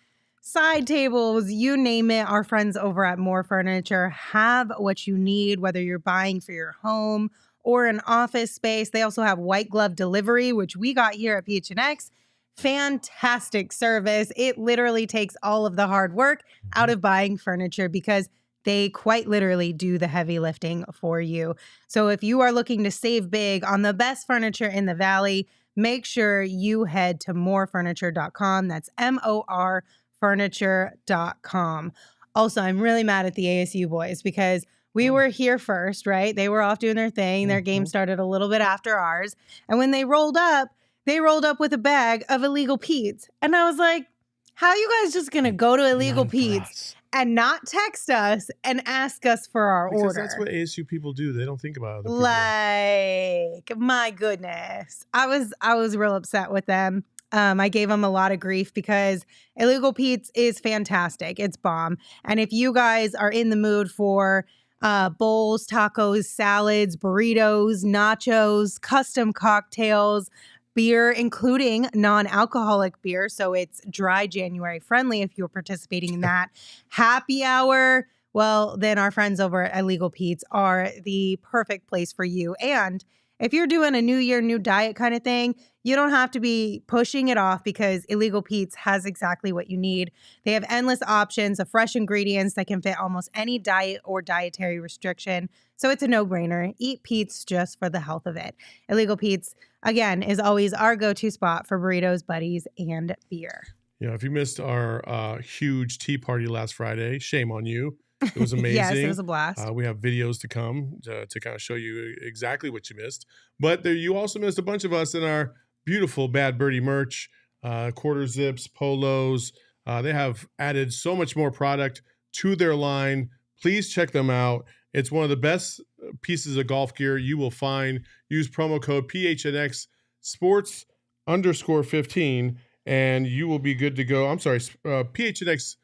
side tables, you name it, our friends over at More Furniture have what you need, whether you're buying for your home or an office space. They also have white glove delivery, which we got here at PHNX. Fantastic service. It literally takes all of the hard work out of buying furniture because they quite literally do the heavy lifting for you. So if you are looking to save big on the best furniture in the Valley, make sure you head to morefurniture.com. That's MOR furniture.com. Also, I'm really mad at the ASU boys because we were here first, right? They were off doing their thing. Their game started a little bit after ours. And when they rolled up with a bag of Illegal Pete's. And I was like, how are you guys just going to go to Illegal Pete's and not text us and ask us for our order? Because that's what ASU people do. They don't think about other people. Like, my goodness. I was real upset with them. I gave them a lot of grief because Illegal Pete's is fantastic. It's bomb. And if you guys are in the mood for bowls, tacos, salads, burritos, nachos, custom cocktails, beer, including non-alcoholic beer, so it's dry January friendly if you're participating in that, happy hour, well, then our friends over at Illegal Pete's are the perfect place for you. And if you're doing a new year, new diet kind of thing, you don't have to be pushing it off because Illegal Pete's has exactly what you need. They have endless options of fresh ingredients that can fit almost any diet or dietary restriction. So it's a no-brainer. Eat Pete's just for the health of it. Illegal Pete's, again, is always our go-to spot for burritos, buddies, and beer. Yeah, if you missed our huge tea party last Friday, shame on you. It was amazing. Yes, it was a blast. We have videos to come to kind of show you exactly what you missed. But you also missed a bunch of us in our beautiful Bad Birdie merch, quarter zips, polos. They have added so much more product to their line. Please check them out. It's one of the best pieces of golf gear you will find. Use promo code PHNX sports _15 and you will be good to go. I'm sorry, PHNX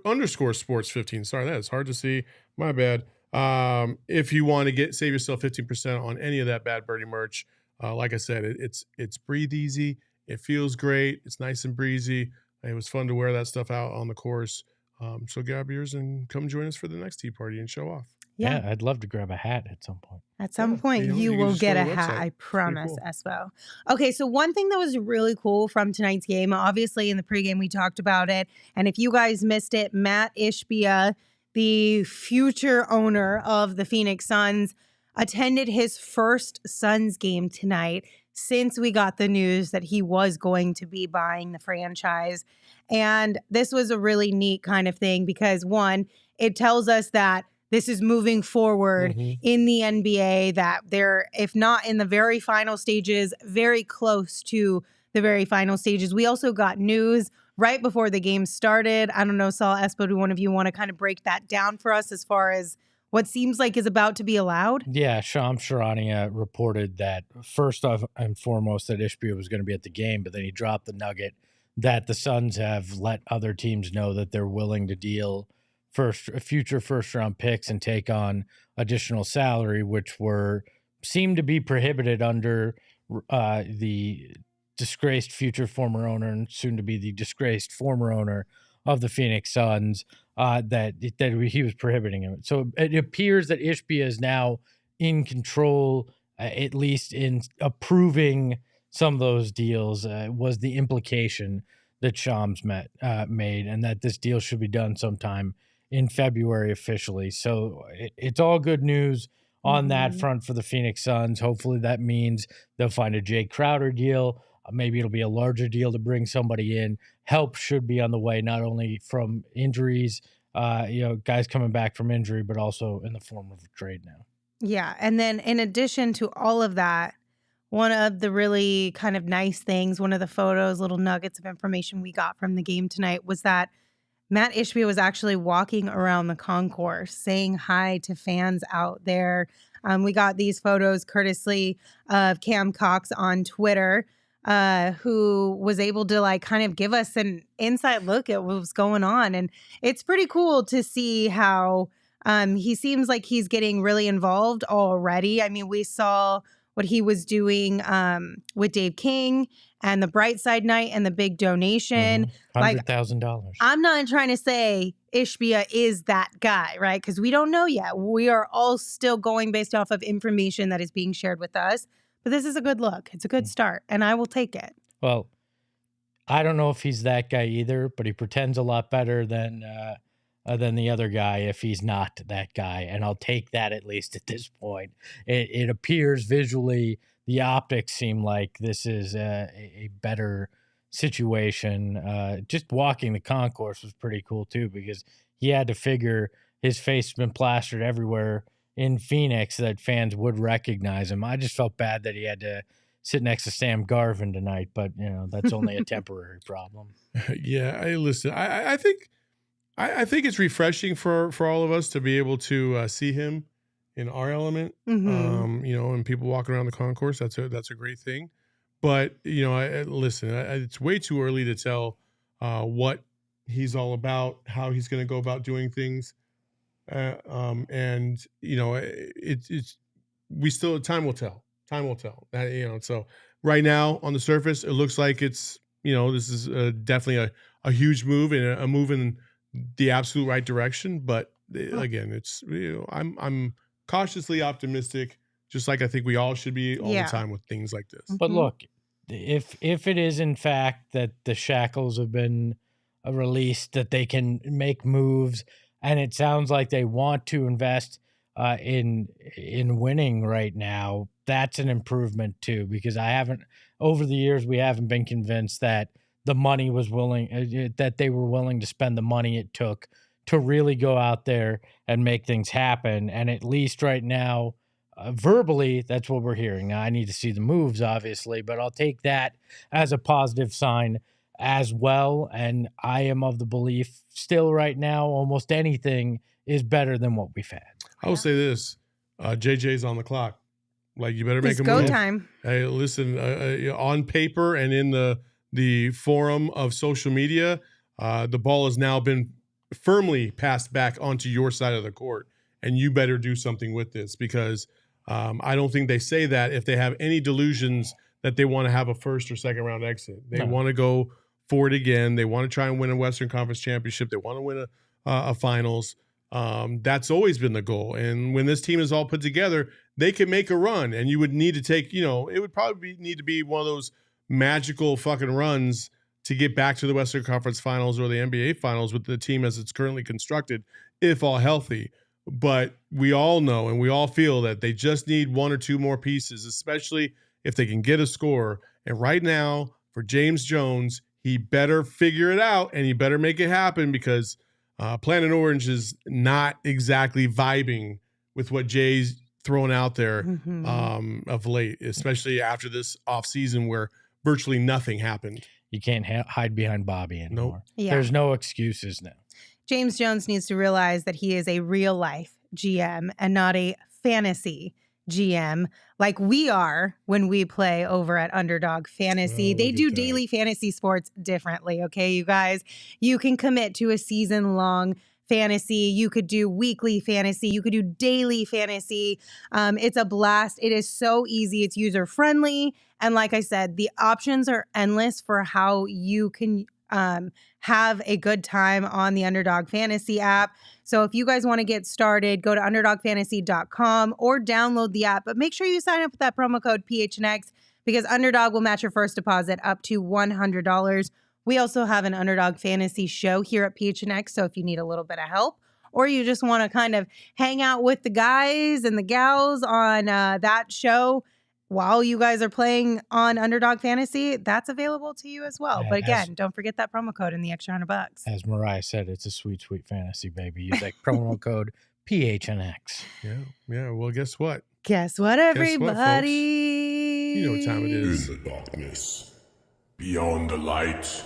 underscore sports 15. Sorry, that is hard to see. My bad. If you want to save yourself 15% on any of that Bad Birdie merch, like I said, it's breathe easy. It feels great. It's nice and breezy. It was fun to wear that stuff out on the course. So grab yours and come join us for the next tea party and show off. Yeah, I'd love to grab a hat at some point. At some point, you will get a hat, I promise, cool. Espo. Okay, so one thing that was really cool from tonight's game, obviously in the pregame we talked about it, and if you guys missed it, Matt Ishbia, the future owner of the Phoenix Suns, attended his first Suns game tonight since we got the news that he was going to be buying the franchise. And this was a really neat kind of thing because, one, it tells us that this is moving forward in the NBA, that they're, if not in the very final stages, very close to the very final stages. We also got news right before the game started. I don't know, Saul, Espo, do one of you want to kind of break that down for us as far as what seems like is about to be allowed? Yeah, Shams Charania reported that first off and foremost that Ishbia was going to be at the game, but then he dropped the nugget that the Suns have let other teams know that they're willing to deal future first round picks and take on additional salary, which seemed to be prohibited under the disgraced future former owner and soon to be the disgraced former owner of the Phoenix Suns, that he was prohibiting him. So it appears that Ishbia is now in control, at least in approving some of those deals, was the implication that Shams made, and that this deal should be done sometime in February officially. So it's all good news on that front for the Phoenix Suns. Hopefully that means they'll find a Jay Crowder deal. Maybe it'll be a larger deal to bring somebody in. Help should be on the way, not only from injuries, guys coming back from injury, but also in the form of a trade now. Yeah. And then in addition to all of that, one of the really kind of nice things, one of the photos, little nuggets of information we got from the game tonight was that Matt Ishbia was actually walking around the concourse saying hi to fans out there. We got these photos courtesy of Cam Cox on Twitter, who was able to like kind of give us an inside look at what was going on. And it's pretty cool to see how he seems like he's getting really involved already. I mean, we saw what he was doing with Dave King and the Brightside Night and the big donation. $100,000. I'm not trying to say Ishbia is that guy, right? Because we don't know yet. We are all still going based off of information that is being shared with us. But this is a good look. It's a good start, and I will take it. Well, I don't know if he's that guy either, but he pretends a lot better than the other guy if he's not that guy. And I'll take that at least at this point. It appears visually, the optics seem like this is a better situation. Just walking the concourse was pretty cool too, because he had to figure his face has been plastered everywhere in Phoenix that fans would recognize him. I just felt bad that he had to sit next to Sam Garvin tonight, but that's only a temporary problem. Yeah, I think it's refreshing for all of us to be able to see him in our element. And people walking around the concourse, that's a great thing. But it's way too early to tell what he's all about, how he's going to go about doing things. It's we still, time will tell. So right now on the surface, it looks like it's, this is definitely a huge move and a move in the absolute right direction. But again, it's, I'm cautiously optimistic, just like I think we all should be all the time with things like this. But look, if it is in fact that the shackles have been released, that they can make moves, and it sounds like they want to invest in winning right now, that's an improvement too, because over the years, we haven't been convinced that the money was that they were willing to spend the money it took to really go out there and make things happen. And at least right now, verbally, that's what we're hearing. Now, I need to see the moves, obviously, but I'll take that as a positive sign as well. And I am of the belief still right now, almost anything is better than what we've had. I will say this, JJ's on the clock. Like, you better make a go move. Time. Hey, listen, on paper and in the forum of social media, the ball has now been firmly passed back onto your side of the court, and you better do something with this, because I don't think they say that if they have any delusions that they want to have a first or second round exit. They want to go for it again. They want to try and win a Western Conference championship. They want to win a finals. That's always been the goal. And when this team is all put together, they can make a run, and you would need to take, it would probably need to be one of those magical fucking runs to get back to the Western Conference finals or the NBA finals with the team as it's currently constructed, if all healthy. But we all know and we all feel that they just need one or two more pieces, especially if they can get a score. And right now, for James Jones, he better figure it out and he better make it happen, because Planet Orange is not exactly vibing with what Jay's throwing out there of late, especially after this offseason where virtually nothing happened. You can't hide behind Bobby anymore. Nope. Yeah. There's no excuses now. James Jones needs to realize that he is a real life GM and not a fantasy GM like we are when we play over at Underdog Fantasy. They do daily fantasy sports differently, okay, you guys? You can commit to a season-long fantasy. You could do weekly fantasy. You could do daily fantasy. It's a blast. It is so easy. It's user friendly. And like I said, the options are endless for how you can have a good time on the Underdog Fantasy app. So if you guys want to get started, go to underdogfantasy.com or download the app. But make sure you sign up with that promo code PHNX because Underdog will match your first deposit up to $100. We also have an Underdog Fantasy show here at PHNX. So if you need a little bit of help or you just want to kind of hang out with the guys and the gals on that show while you guys are playing on Underdog Fantasy, that's available to you as well. But again, don't forget that promo code and the extra $100. As Mariah said, it's a sweet, sweet fantasy, baby. Use that promo code PHNX. Yeah. Well, guess what? Guess what, everybody? You know what time it is. In the darkness, beyond the light,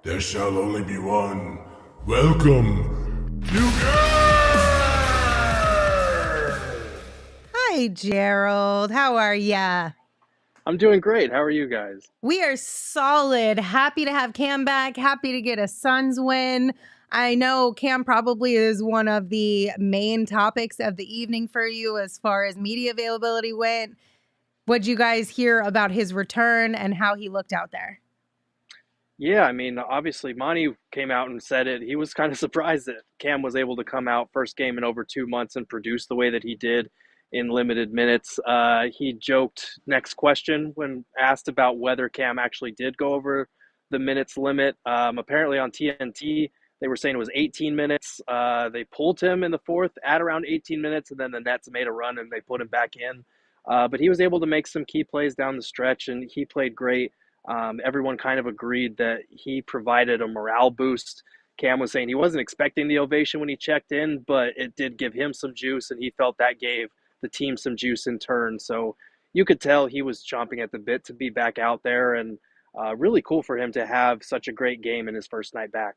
there shall only be one. Welcome to Gerth! Hi, Gerald. How are ya? I'm doing great. How are you guys? We are solid. Happy to have Cam back. Happy to get a Suns win. I know Cam probably is one of the main topics of the evening for you as far as media availability went. What'd you guys hear about his return and how he looked out there? Yeah, I mean, obviously, Monty came out and said it. He was kind of surprised that Cam was able to come out first game in over 2 months and produce the way that he did in limited minutes. He joked next question when asked about whether Cam actually did go over the minutes limit. Apparently on TNT, they were saying it was 18 minutes. They pulled him in the fourth at around 18 minutes, and then the Nets made a run and they put him back in. But he was able to make some key plays down the stretch, and he played great. Everyone kind of agreed that he provided a morale boost. Cam was saying he wasn't expecting the ovation when he checked in, but it did give him some juice, and he felt that gave the team some juice in turn. So you could tell he was chomping at the bit to be back out there, and really cool for him to have such a great game in his first night back.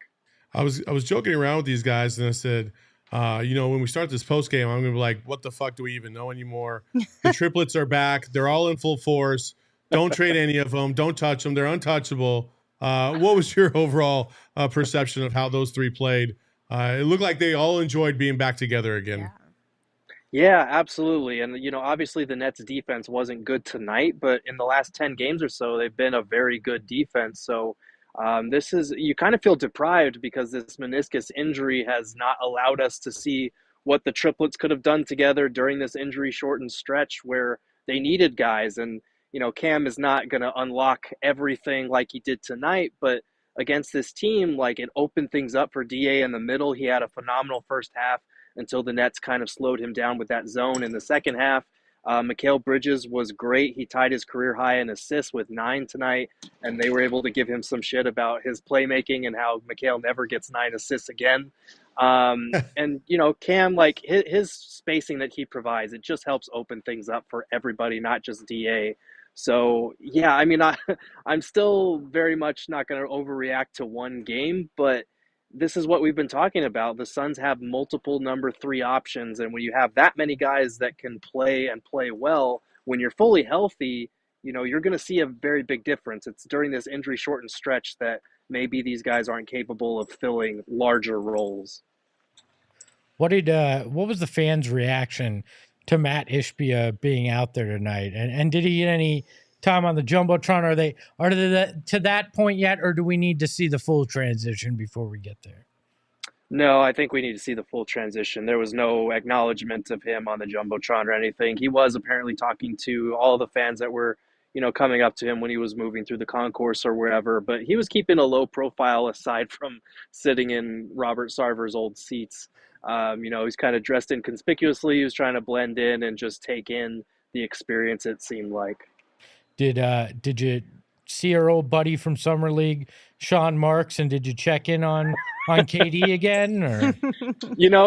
I was joking around with these guys, and I said, when we start this post game, I'm gonna be like, what the fuck do we even know anymore? The triplets are back. They're all in full force. Don't trade any of them. Don't touch them. They're untouchable. What was your overall perception of how those three played? It looked like they all enjoyed being back together again. Yeah, absolutely. And, obviously the Nets defense wasn't good tonight, but in the last 10 games or so, they've been a very good defense. So you kind of feel deprived because this meniscus injury has not allowed us to see what the triplets could have done together during this injury shortened stretch where they needed guys. And, Cam is not going to unlock everything like he did tonight, but against this team, like it opened things up for DA in the middle. He had a phenomenal first half until the Nets kind of slowed him down with that zone in the second half. Mikal Bridges was great. He tied his career high in assists with 9 tonight, and they were able to give him some shit about his playmaking and how Mikal never gets 9 assists again. And, Cam, like his spacing that he provides, it just helps open things up for everybody, not just DA. So, yeah, I mean, I'm still very much not going to overreact to one game, but this is what we've been talking about. The Suns have multiple number 3 options, and when you have that many guys that can play and play well, when you're fully healthy, you're going to see a very big difference. It's during this injury-shortened stretch that maybe these guys aren't capable of filling larger roles. What was the fans' reaction to Matt Ishbia being out there tonight? And did he get any time on the Jumbotron? Are they to that point yet, or do we need to see the full transition before we get there? No, I think we need to see the full transition. There was no acknowledgement of him on the Jumbotron or anything. He was apparently talking to all the fans that were, coming up to him when he was moving through the concourse or wherever, but he was keeping a low profile aside from sitting in Robert Sarver's old seats. He's kind of dressed inconspicuously. He was trying to blend in and just take in the experience, it seemed like. Did you see our old buddy from Summer League, Sean Marks, and did you check in on KD again? Or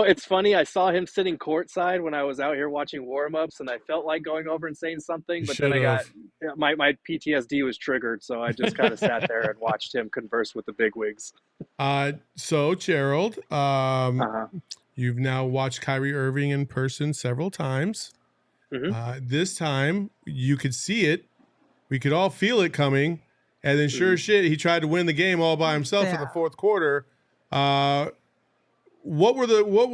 it's funny. I saw him sitting courtside when I was out here watching warm-ups, and I felt like going over and saying something, but then I got my PTSD was triggered, so I just kind of sat there and watched him converse with the bigwigs. So Gerald, you've now watched Kyrie Irving in person several times. Mm-hmm. This time you could see it. We could all feel it coming. And then sure as shit, he tried to win the game all by himself in the fourth quarter. what were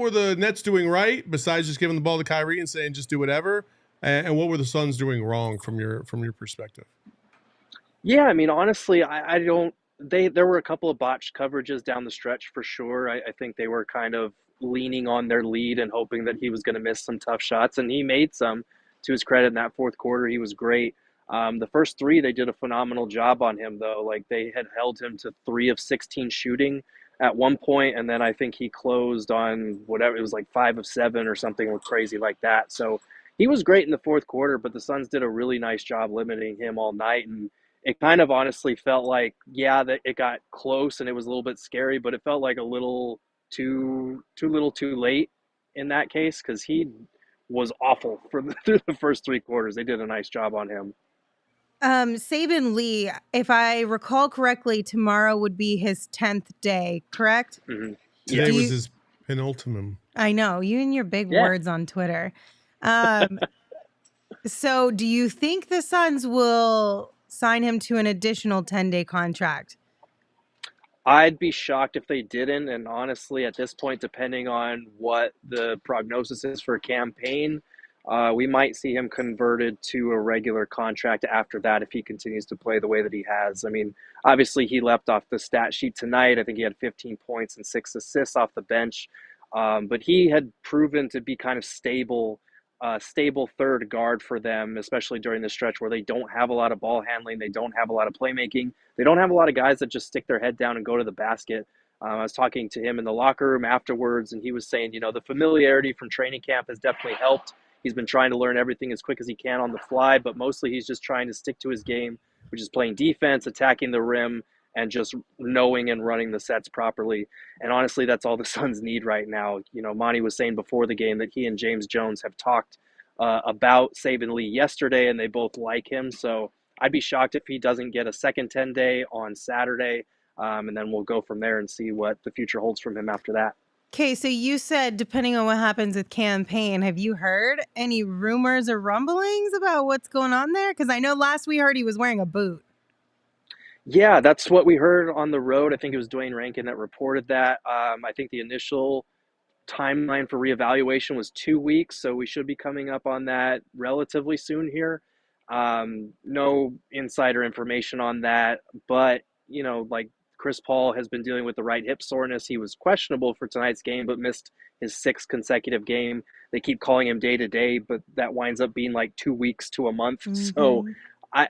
the Nets doing right besides just giving the ball to Kyrie and saying just do whatever? And what were the Suns doing wrong from your perspective? Yeah, I mean, honestly, I don't. There were a couple of botched coverages down the stretch for sure. I think they were kind of leaning on their lead and hoping that he was going to miss some tough shots, and he made some. To his credit, in that fourth quarter, he was great. The first three, they did a phenomenal job on him, though. Like, they had held him to 3 of 16 shooting at one point, and then I think he closed on whatever, it was like 5 of 7 or something crazy like that. So he was great in the fourth quarter, but the Suns did a really nice job limiting him all night, and it kind of honestly felt like, yeah, that it got close and it was a little bit scary, but it felt like a little too late in that case, because he was awful through the first 3 quarters. They did a nice job on him. Saban Lee, if I recall correctly, tomorrow would be his 10th day, correct? Mm-hmm. Today was his penultimate. I know, you and your big words on Twitter. So do you think the Suns will sign him to an additional 10-day contract? I'd be shocked if they didn't. And honestly, at this point, depending on what the prognosis is for campaign, we might see him converted to a regular contract after that if he continues to play the way that he has. I mean, obviously, he left off the stat sheet tonight. I think he had 15 points and 6 assists off the bench. But he had proven to be kind of stable third guard for them, especially during the stretch where they don't have a lot of ball handling. They don't have a lot of playmaking. They don't have a lot of guys that just stick their head down and go to the basket. I was talking to him in the locker room afterwards, and he was saying, the familiarity from training camp has definitely helped. He's been trying to learn everything as quick as he can on the fly, but mostly he's just trying to stick to his game, which is playing defense, attacking the rim, and just knowing and running the sets properly. And honestly, that's all the Suns need right now. Monty was saying before the game that he and James Jones have talked about Saban Lee yesterday, and they both like him. So I'd be shocked if he doesn't get a second 10-day on Saturday, and then we'll go from there and see what the future holds from him after that. Okay, so you said depending on what happens with campaign, have you heard any rumors or rumblings about what's going on there? Because I know last we heard he was wearing a boot. Yeah, that's what we heard on the road. I think it was Dwayne Rankin that reported that. I think the initial timeline for reevaluation was 2 weeks, so we should be coming up on that relatively soon here. No insider information on that, but like Chris Paul has been dealing with the right hip soreness. He was questionable for tonight's game, but missed his 6th consecutive game. They keep calling him day to day, but that winds up being like 2 weeks to a month. Mm-hmm. So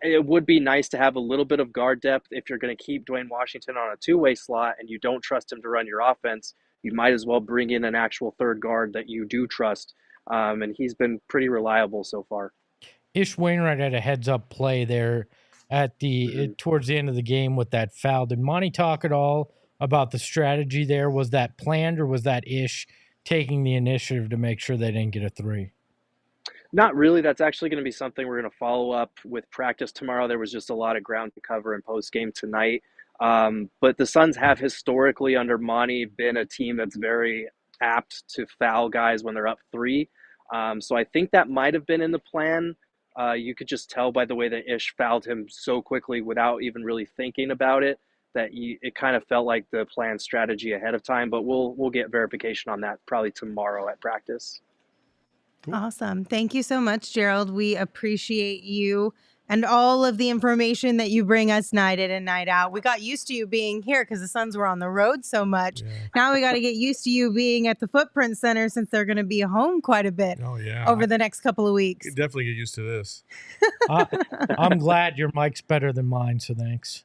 it would be nice to have a little bit of guard depth. If you're going to keep Dwayne Washington on a 2-way slot and you don't trust him to run your offense, you might as well bring in an actual third guard that you do trust. And he's been pretty reliable so far. Ish Wainwright had a heads-up play there at towards the end of the game with that foul. Did Monty talk at all about the strategy there? Was that planned, or was that Ish taking the initiative to make sure they didn't get a 3? Not really. That's actually going to be something we're going to follow up with practice tomorrow. There was just a lot of ground to cover in postgame tonight. But the Suns have historically under Monty been a team that's very apt to foul guys when they're up 3. So I think that might have been in the plan. You could just tell by the way that Ish fouled him so quickly without even really thinking about it, that it kind of felt like the planned strategy ahead of time. But we'll get verification on that probably tomorrow at practice. Awesome. Thank you so much, Gerald. We appreciate you and all of the information that you bring us night in and night out. We got used to you being here because the Suns were on the road so much. Yeah. Now we got to get used to you being at the Footprint Center since they're going to be home quite a bit over the next couple of weeks. You definitely get used to this. I'm glad your mic's better than mine, so thanks.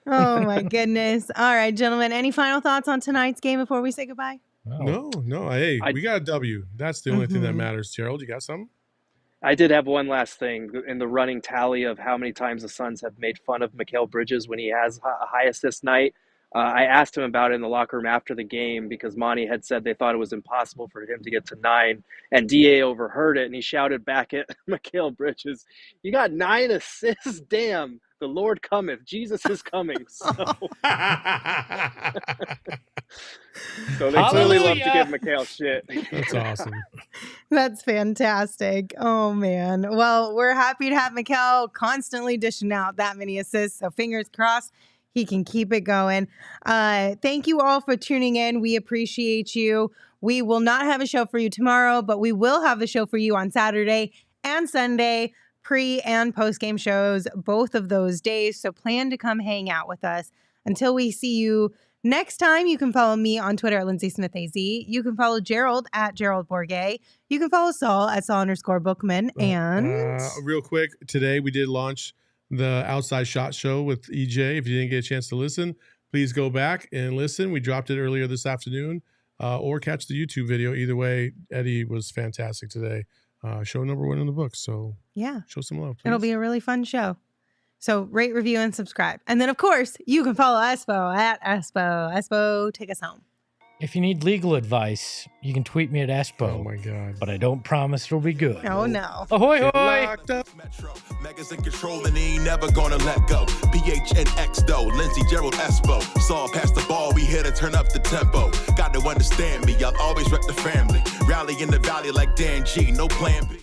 Oh, my goodness. All right, gentlemen, any final thoughts on tonight's game before we say goodbye? No. Hey, we got a W. That's the only thing that matters. Gerald, you got something? I did have one last thing in the running tally of how many times the Suns have made fun of Mikal Bridges when he has a high assist night. I asked him about it in the locker room after the game because Monty had said they thought it was impossible for him to get to 9, and DA overheard it, and he shouted back at Mikal Bridges, "You got 9 assists? Damn, the Lord cometh. Jesus is coming." So they clearly love to give Mikal shit. That's awesome. That's fantastic. Oh, man. Well, we're happy to have Mikal constantly dishing out that many assists. So fingers crossed he can keep it going. Thank you all for tuning in. We appreciate you. We will not have a show for you tomorrow, but we will have a show for you on Saturday and Sunday, pre and post game shows, both of those days. So plan to come hang out with us. Until we see you next time, you can follow me on Twitter at Lindsay Smith AZ. You can follow Gerald at Gerald Bourget. You can follow Saul at Saul_Bookman. And real quick, today we did launch the Outside Shot Show with EJ. If you didn't get a chance to listen, please go back and listen. We dropped it earlier this afternoon, or catch the YouTube video. Either way, Eddie was fantastic today. Show number 1 in the book. So yeah, show some love, please. It'll be a really fun show. So rate, review, and subscribe. And then, of course, you can follow Espo at Espo. Espo, take us home. If you need legal advice, you can tweet me at Espo. Oh, my God. But I don't promise it'll be good. Oh, no. Ahoy, hoy! Metro, Megas in control and he ain't never gonna let go. PHNX though, Lindsay, Gerald, Espo. Saw past the ball, we here to turn up the tempo. Got to understand me, I'll always rep the family. Rally in the valley like Dan G, no plan B.